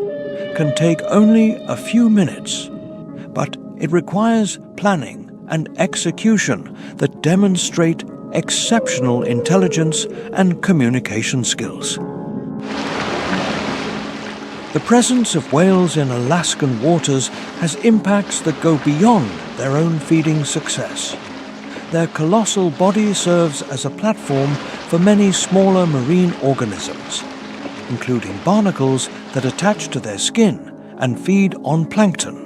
can take only a few minutes, but it requires planning and execution that demonstrate exceptional intelligence and communication skills. The presence of whales in Alaskan waters has impacts that go beyond their own feeding success. Their colossal body serves as a platform for many smaller marine organisms, including barnacles that attach to their skin and feed on plankton.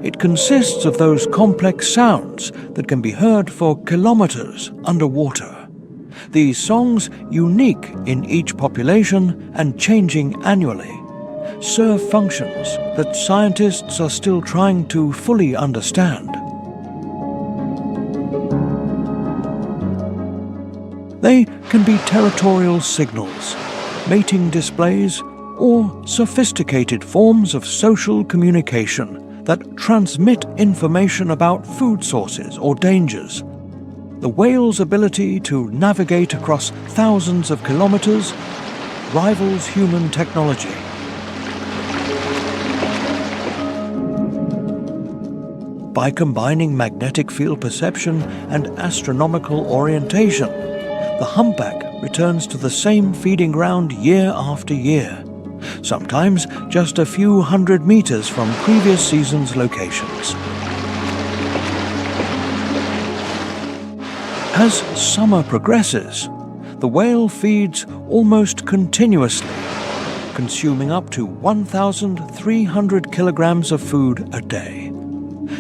It consists of those complex sounds that can be heard for kilometers underwater. These songs, unique in each population and changing annually, serve functions that scientists are still trying to fully understand. They can be territorial signals, mating displays, or sophisticated forms of social communication that transmit information about food sources or dangers. The whale's ability to navigate across thousands of kilometers rivals human technology. By combining magnetic field perception and astronomical orientation, the humpback returns to the same feeding ground year after year, sometimes just a few hundred meters from previous season's locations. As summer progresses, the whale feeds almost continuously, consuming up to 1,300 kilograms of food a day.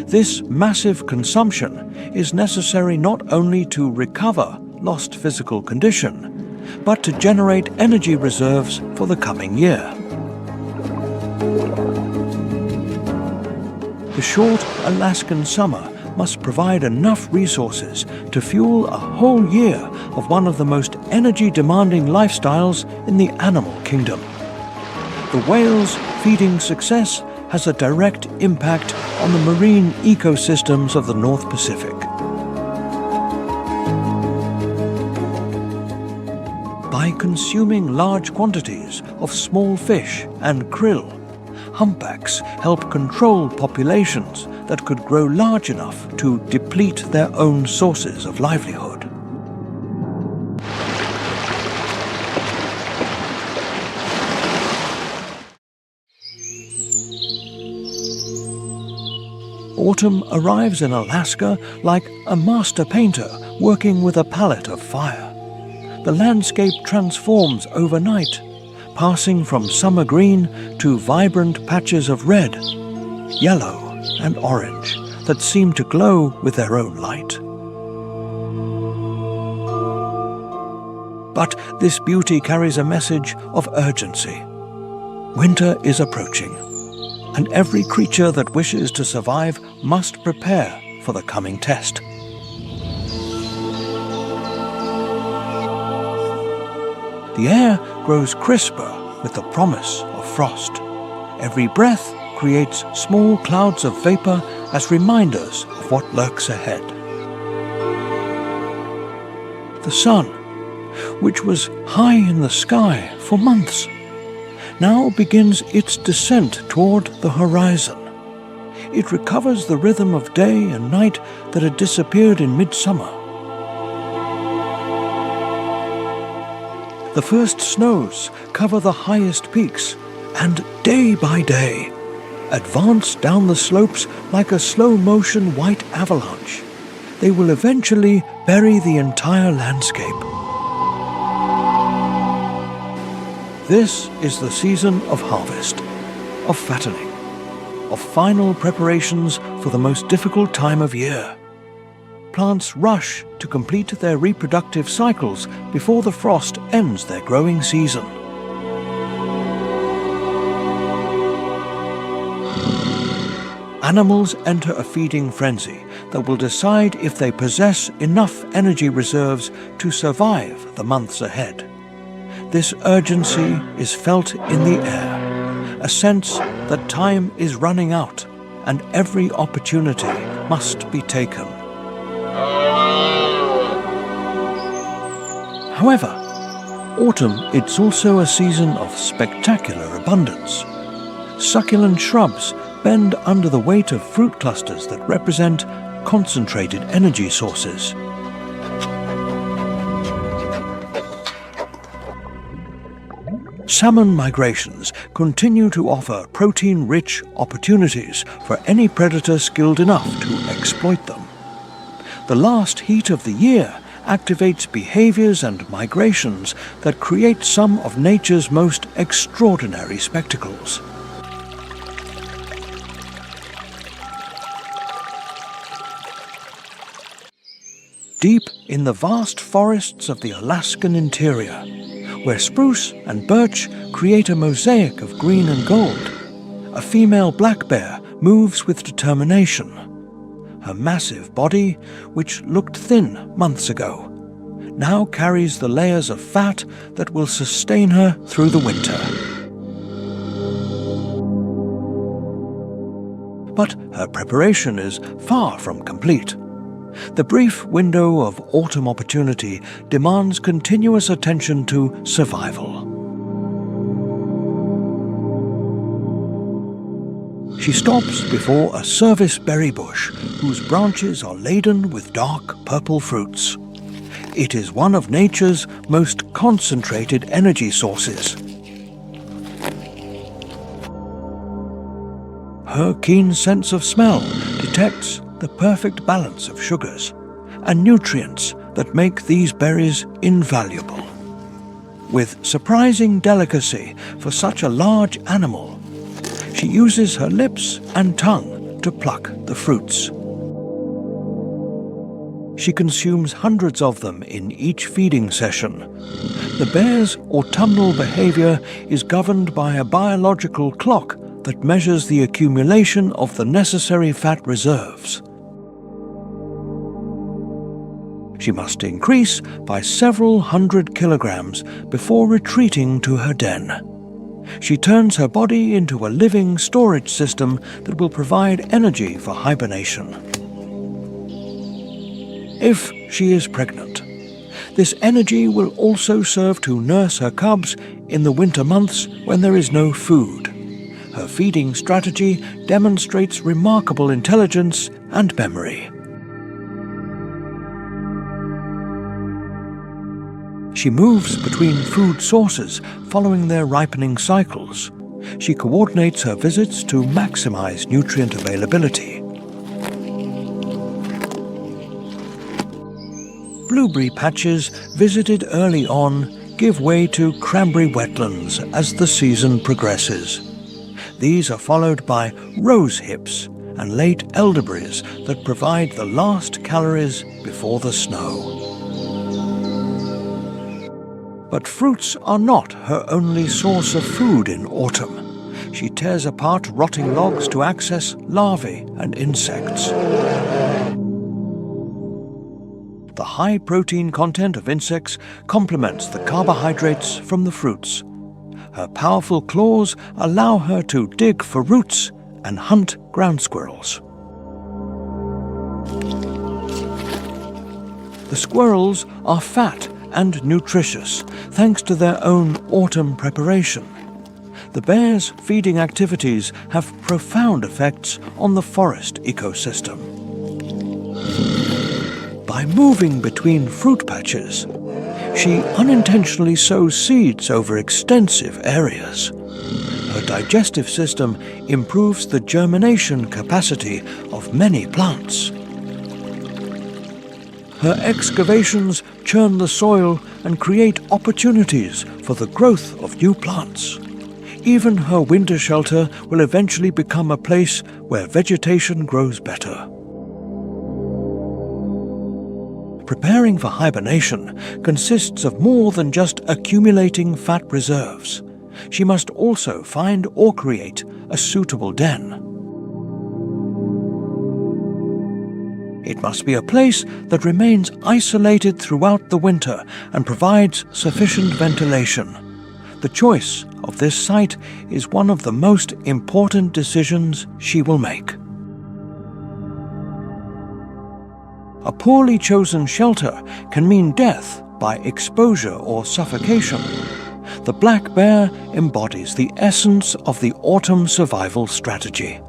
This massive consumption is necessary not only to recover lost physical condition, but to generate energy reserves for the coming year. The short Alaskan summer must provide enough resources to fuel a whole year of one of the most energy-demanding lifestyles in the animal kingdom. The whale's feeding success has a direct impact on the marine ecosystems of the North Pacific. By consuming large quantities of small fish and krill, humpbacks help control populations that could grow large enough to deplete their own sources of livelihood. Autumn arrives in Alaska like a master painter working with a palette of fire. The landscape transforms overnight, passing from summer green to vibrant patches of red, yellow, and orange that seem to glow with their own light. But this beauty carries a message of urgency. Winter is approaching, and every creature that wishes to survive must prepare for the coming test. The air grows crisper with the promise of frost. Every breath creates small clouds of vapor as reminders of what lurks ahead. The sun, which was high in the sky for months, now begins its descent toward the horizon. It recovers the rhythm of day and night that had disappeared in midsummer. The first snows cover the highest peaks, and day by day advance down the slopes like a slow-motion white avalanche. They will eventually bury the entire landscape. This is the season of harvest, of fattening, of final preparations for the most difficult time of year. Plants rush to complete their reproductive cycles before the frost ends their growing season. Animals enter a feeding frenzy that will decide if they possess enough energy reserves to survive the months ahead. This urgency is felt in the air, a sense that time is running out and every opportunity must be taken. However, autumn is also a season of spectacular abundance. Succulent shrubs bend under the weight of fruit clusters that represent concentrated energy sources. Salmon migrations continue to offer protein-rich opportunities for any predator skilled enough to exploit them. The last heat of the year activates behaviors and migrations that create some of nature's most extraordinary spectacles. Deep in the vast forests of the Alaskan interior, where spruce and birch create a mosaic of green and gold, a female black bear moves with determination. Her massive body, which looked thin months ago, now carries the layers of fat that will sustain her through the winter. But her preparation is far from complete. The brief window of autumn opportunity demands continuous attention to survival. She stops before a service berry bush whose branches are laden with dark purple fruits. It is one of nature's most concentrated energy sources. Her keen sense of smell detects the perfect balance of sugars and nutrients that make these berries invaluable. With surprising delicacy for such a large animal, she uses her lips and tongue to pluck the fruits. She consumes hundreds of them in each feeding session. The bear's autumnal behavior is governed by a biological clock that measures the accumulation of the necessary fat reserves. She must increase by several hundred kilograms before retreating to her den. She turns her body into a living storage system that will provide energy for hibernation. If she is pregnant, this energy will also serve to nurse her cubs in the winter months when there is no food. Her feeding strategy demonstrates remarkable intelligence and memory. She moves between food sources following their ripening cycles. She coordinates her visits to maximize nutrient availability. Blueberry patches visited early on give way to cranberry wetlands as the season progresses. These are followed by rose hips and late elderberries that provide the last calories before the snow. But fruits are not her only source of food in autumn. She tears apart rotting logs to access larvae and insects. The high protein content of insects complements the carbohydrates from the fruits. Her powerful claws allow her to dig for roots and hunt ground squirrels. The squirrels are fat and nutritious thanks to their own autumn preparation. The bears' feeding activities have profound effects on the forest ecosystem. By moving between fruit patches, she unintentionally sows seeds over extensive areas. Her digestive system improves the germination capacity of many plants. Her excavations churn the soil and create opportunities for the growth of new plants. Even her winter shelter will eventually become a place where vegetation grows better. Preparing for hibernation consists of more than just accumulating fat reserves. She must also find or create a suitable den. It must be a place that remains isolated throughout the winter and provides sufficient ventilation. The choice of this site is one of the most important decisions she will make. A poorly chosen shelter can mean death by exposure or suffocation. The black bear embodies the essence of the autumn survival strategy.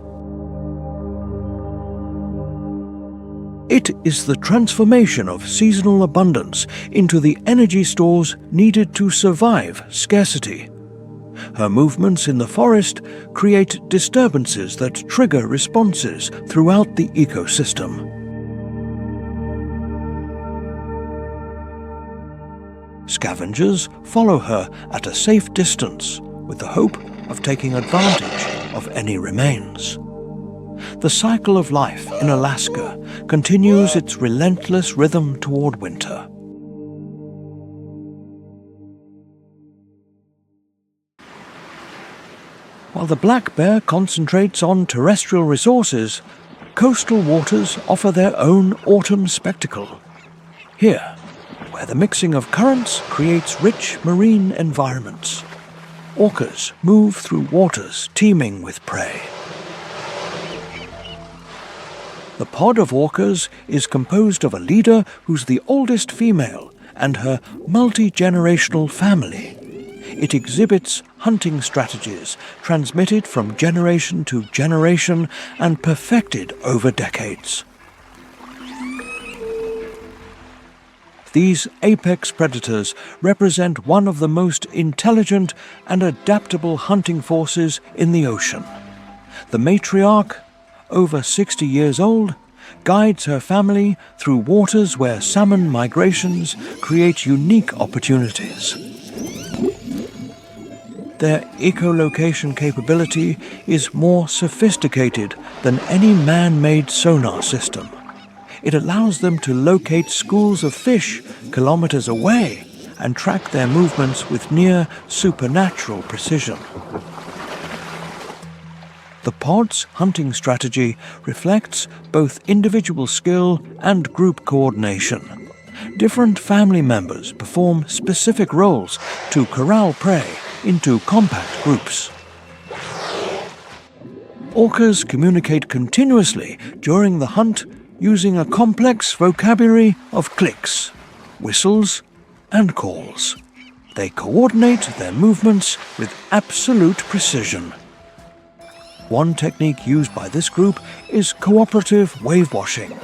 It is the transformation of seasonal abundance into the energy stores needed to survive scarcity. Her movements in the forest create disturbances that trigger responses throughout the ecosystem. Scavengers follow her at a safe distance with the hope of taking advantage of any remains. The cycle of life in Alaska continues its relentless rhythm toward winter. While the black bear concentrates on terrestrial resources, coastal waters offer their own autumn spectacle. Here, where the mixing of currents creates rich marine environments, orcas move through waters teeming with prey. The pod of orcas is composed of a leader who's the oldest female and her multi-generational family. It exhibits hunting strategies transmitted from generation to generation and perfected over decades. These apex predators represent one of the most intelligent and adaptable hunting forces in the ocean. The matriarch, over 60 years old, guides her family through waters where salmon migrations create unique opportunities. Their echolocation capability is more sophisticated than any man-made sonar system. It allows them to locate schools of fish kilometers away and track their movements with near supernatural precision. The pod's hunting strategy reflects both individual skill and group coordination. Different family members perform specific roles to corral prey into compact groups. Orcas communicate continuously during the hunt using a complex vocabulary of clicks, whistles, and calls. They coordinate their movements with absolute precision. One technique used by this group is cooperative wave washing.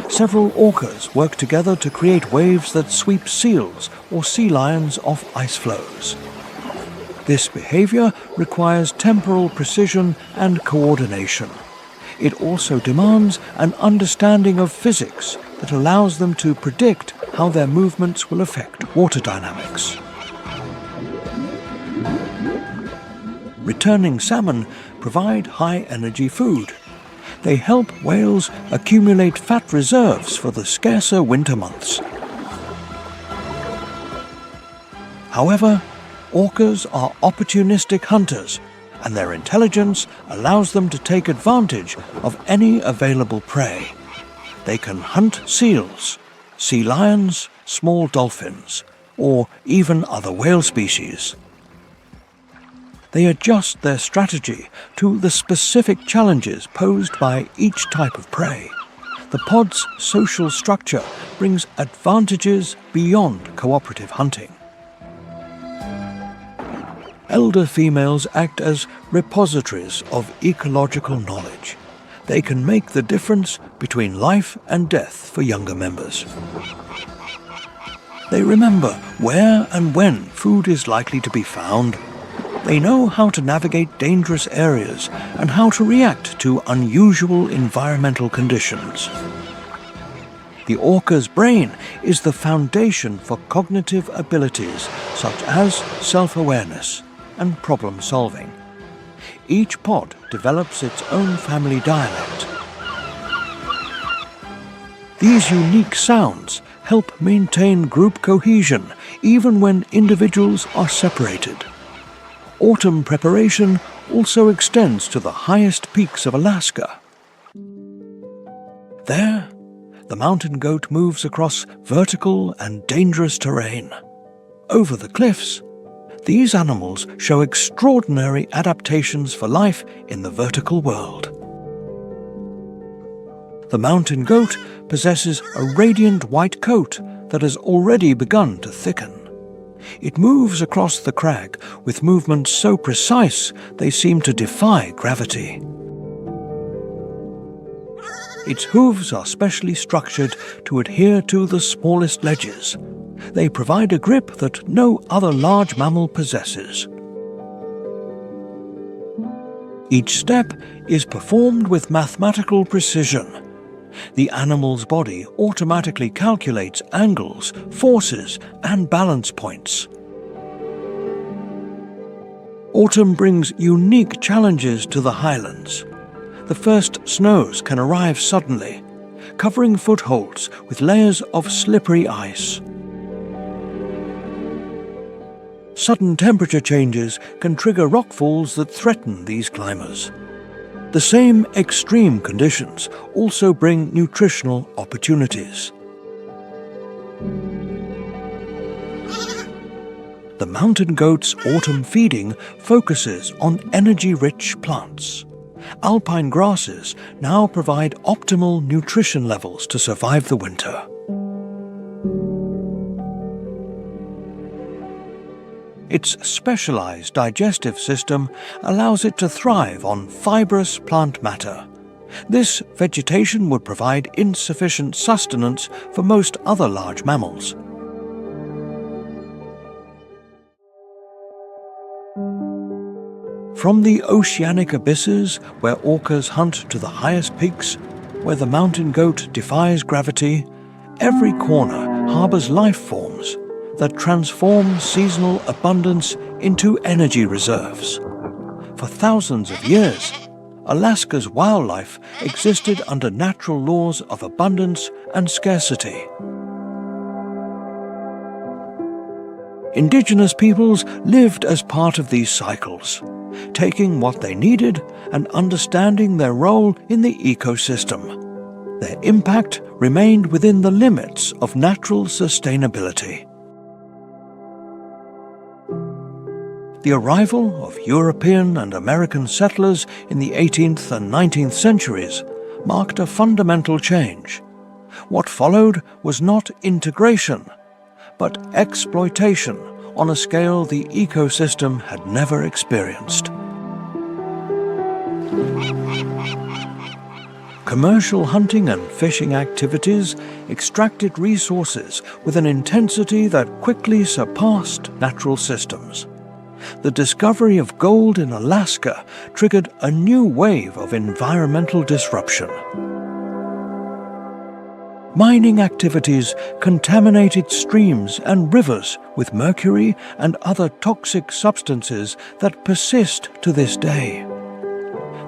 Several orcas work together to create waves that sweep seals or sea lions off ice floes. This behavior requires temporal precision and coordination. It also demands an understanding of physics that allows them to predict how their movements will affect water dynamics. Returning salmon provide high-energy food. They help whales accumulate fat reserves for the scarcer winter months. However, orcas are opportunistic hunters, and their intelligence allows them to take advantage of any available prey. They can hunt seals, sea lions, small dolphins, or even other whale species. They adjust their strategy to the specific challenges posed by each type of prey. The pod's social structure brings advantages beyond cooperative hunting. Elder females act as repositories of ecological knowledge. They can make the difference between life and death for younger members. They remember where and when food is likely to be found. They know how to navigate dangerous areas and how to react to unusual environmental conditions. The orca's brain is the foundation for cognitive abilities such as self-awareness and problem-solving. Each pod develops its own family dialect. These unique sounds help maintain group cohesion even when individuals are separated. Autumn preparation also extends to the highest peaks of Alaska. There, the mountain goat moves across vertical and dangerous terrain. Over the cliffs, these animals show extraordinary adaptations for life in the vertical world. The mountain goat possesses a radiant white coat that has already begun to thicken. It moves across the crag with movements so precise they seem to defy gravity. Its hooves are specially structured to adhere to the smallest ledges. They provide a grip that no other large mammal possesses. Each step is performed with mathematical precision. The animal's body automatically calculates angles, forces, and balance points. Autumn brings unique challenges to the highlands. The first snows can arrive suddenly, covering footholds with layers of slippery ice. Sudden temperature changes can trigger rockfalls that threaten these climbers. The same extreme conditions also bring nutritional opportunities. The mountain goat's autumn feeding focuses on energy-rich plants. Alpine grasses now provide optimal nutrition levels to survive the winter. Its specialized digestive system allows it to thrive on fibrous plant matter. This vegetation would provide insufficient sustenance for most other large mammals. From the oceanic abysses where orcas hunt to the highest peaks, where the mountain goat defies gravity, every corner harbors life forms that transform seasonal abundance into energy reserves. For thousands of years, Alaska's wildlife existed under natural laws of abundance and scarcity. Indigenous peoples lived as part of these cycles, taking what they needed and understanding their role in the ecosystem. Their impact remained within the limits of natural sustainability. The arrival of European and American settlers in the 18th and 19th centuries marked a fundamental change. What followed was not integration, but exploitation on a scale the ecosystem had never experienced. Commercial hunting and fishing activities extracted resources with an intensity that quickly surpassed natural systems. The discovery of gold in Alaska triggered a new wave of environmental disruption. Mining activities contaminated streams and rivers with mercury and other toxic substances that persist to this day.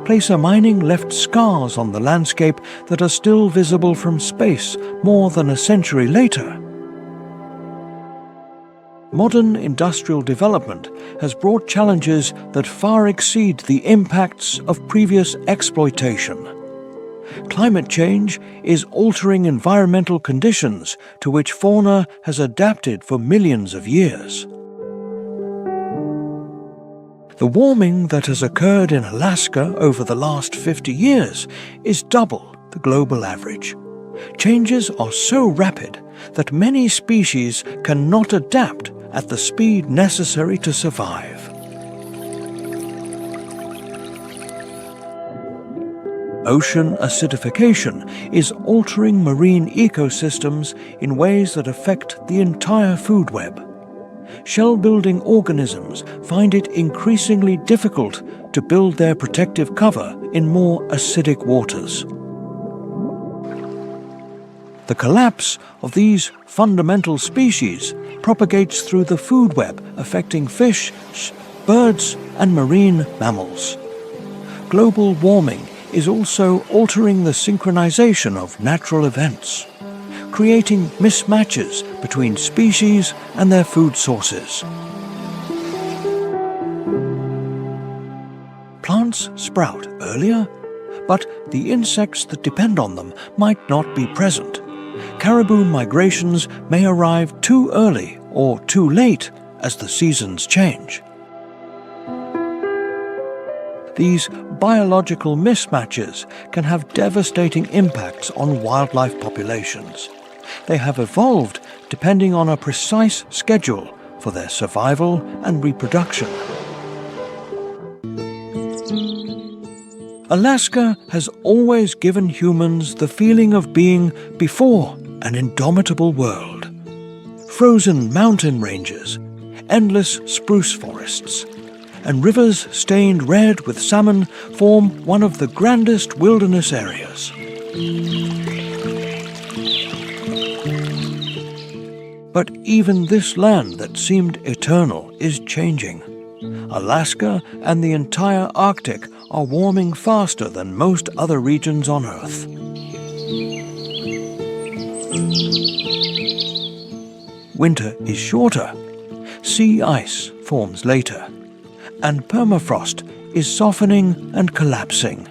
Placer mining left scars on the landscape that are still visible from space more than a century later. Modern industrial development has brought challenges that far exceed the impacts of previous exploitation. Climate change is altering environmental conditions to which fauna has adapted for millions of years. The warming that has occurred in Alaska over the last 50 years is double the global average. Changes are so rapid that many species cannot adapt at the speed necessary to survive. Ocean acidification is altering marine ecosystems in ways that affect the entire food web. Shell-building organisms find it increasingly difficult to build their protective cover in more acidic waters. The collapse of these fundamental species propagates through the food web, affecting fish, birds, and marine mammals. Global warming is also altering the synchronization of natural events, creating mismatches between species and their food sources. Plants sprout earlier, but the insects that depend on them might not be present. Caribou migrations may arrive too early or too late as the seasons change. These biological mismatches can have devastating impacts on wildlife populations. They have evolved depending on a precise schedule for their survival and reproduction. Alaska has always given humans the feeling of being before an indomitable world. Frozen mountain ranges, endless spruce forests, and rivers stained red with salmon form one of the grandest wilderness areas. But even this land that seemed eternal is changing. Alaska and the entire Arctic are warming faster than most other regions on Earth. Winter is shorter, sea ice forms later, and permafrost is softening and collapsing.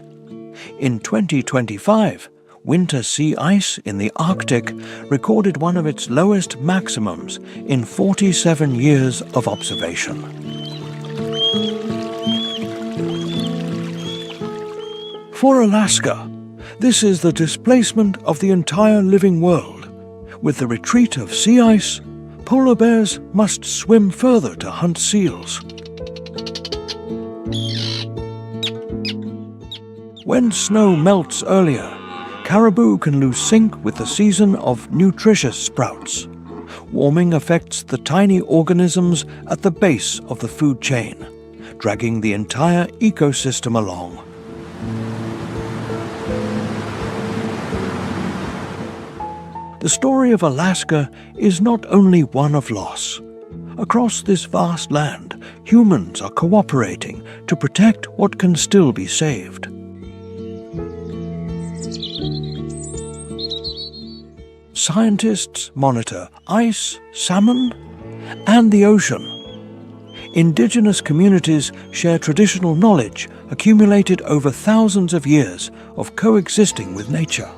In 2025, winter sea ice in the Arctic recorded one of its lowest maximums in 47 years of observation. For Alaska, this is the displacement of the entire living world. With the retreat of sea ice, polar bears must swim further to hunt seals. When snow melts earlier, caribou can lose sync with the season of nutritious sprouts. Warming affects the tiny organisms at the base of the food chain, dragging the entire ecosystem along. The story of Alaska is not only one of loss. Across this vast land, humans are cooperating to protect what can still be saved. Scientists monitor ice, salmon, and the ocean. Indigenous communities share traditional knowledge accumulated over thousands of years of coexisting with nature.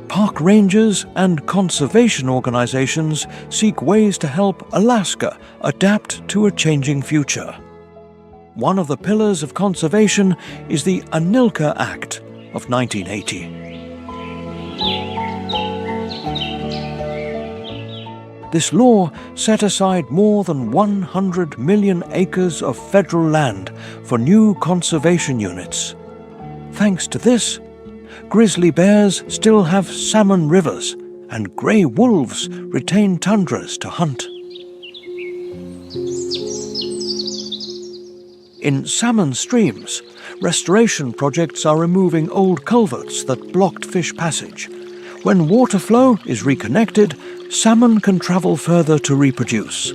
Park rangers and conservation organizations seek ways to help Alaska adapt to a changing future. One of the pillars of conservation is the Anilka Act of 1980. This law set aside more than 100 million acres of federal land for new conservation units. Thanks to this, grizzly bears still have salmon rivers, and grey wolves retain tundras to hunt. In salmon streams, restoration projects are removing old culverts that blocked fish passage. When water flow is reconnected, salmon can travel further to reproduce.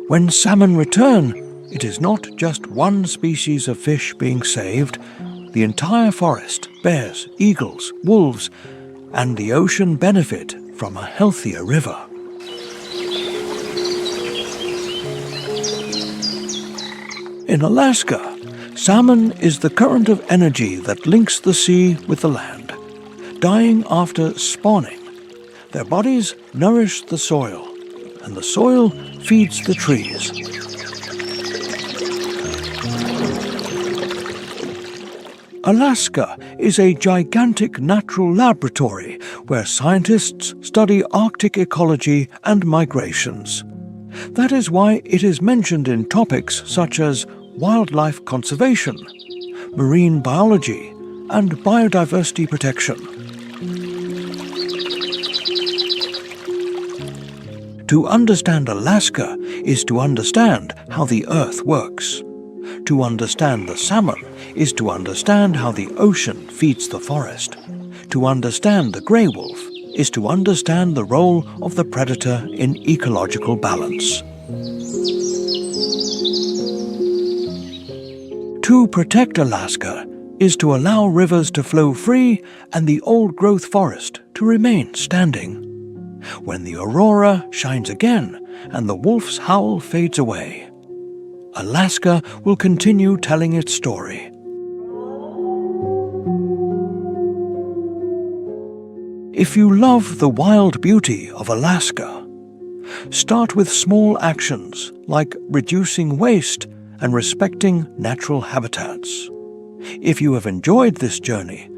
When salmon return, it is not just one species of fish being saved. The entire forest, bears, eagles, wolves, and the ocean benefit from a healthier river. In Alaska, salmon is the current of energy that links the sea with the land. Dying after spawning, their bodies nourish the soil, and the soil feeds the trees. Alaska is a gigantic natural laboratory where scientists study Arctic ecology and migrations. That is why it is mentioned in topics such as wildlife conservation, marine biology, and biodiversity protection. To understand Alaska is to understand how the Earth works. To understand the salmon is to understand how the ocean feeds the forest. To understand the grey wolf is to understand the role of the predator in ecological balance. To protect Alaska is to allow rivers to flow free and the old-growth forest to remain standing. When the aurora shines again and the wolf's howl fades away, Alaska will continue telling its story. If you love the wild beauty of Alaska, start with small actions like reducing waste and respecting natural habitats. If you have enjoyed this journey,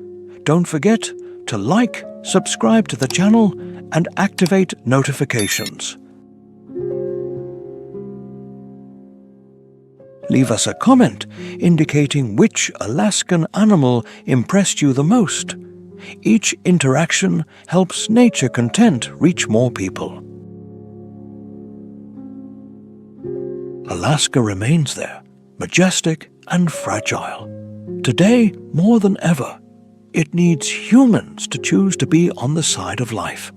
don't forget to like, subscribe to the channel, and activate notifications. Leave us a comment indicating which Alaskan animal impressed you the most. Each interaction helps Nature Content reach more people. Alaska remains there, majestic and fragile. Today, more than ever, it needs humans to choose to be on the side of life.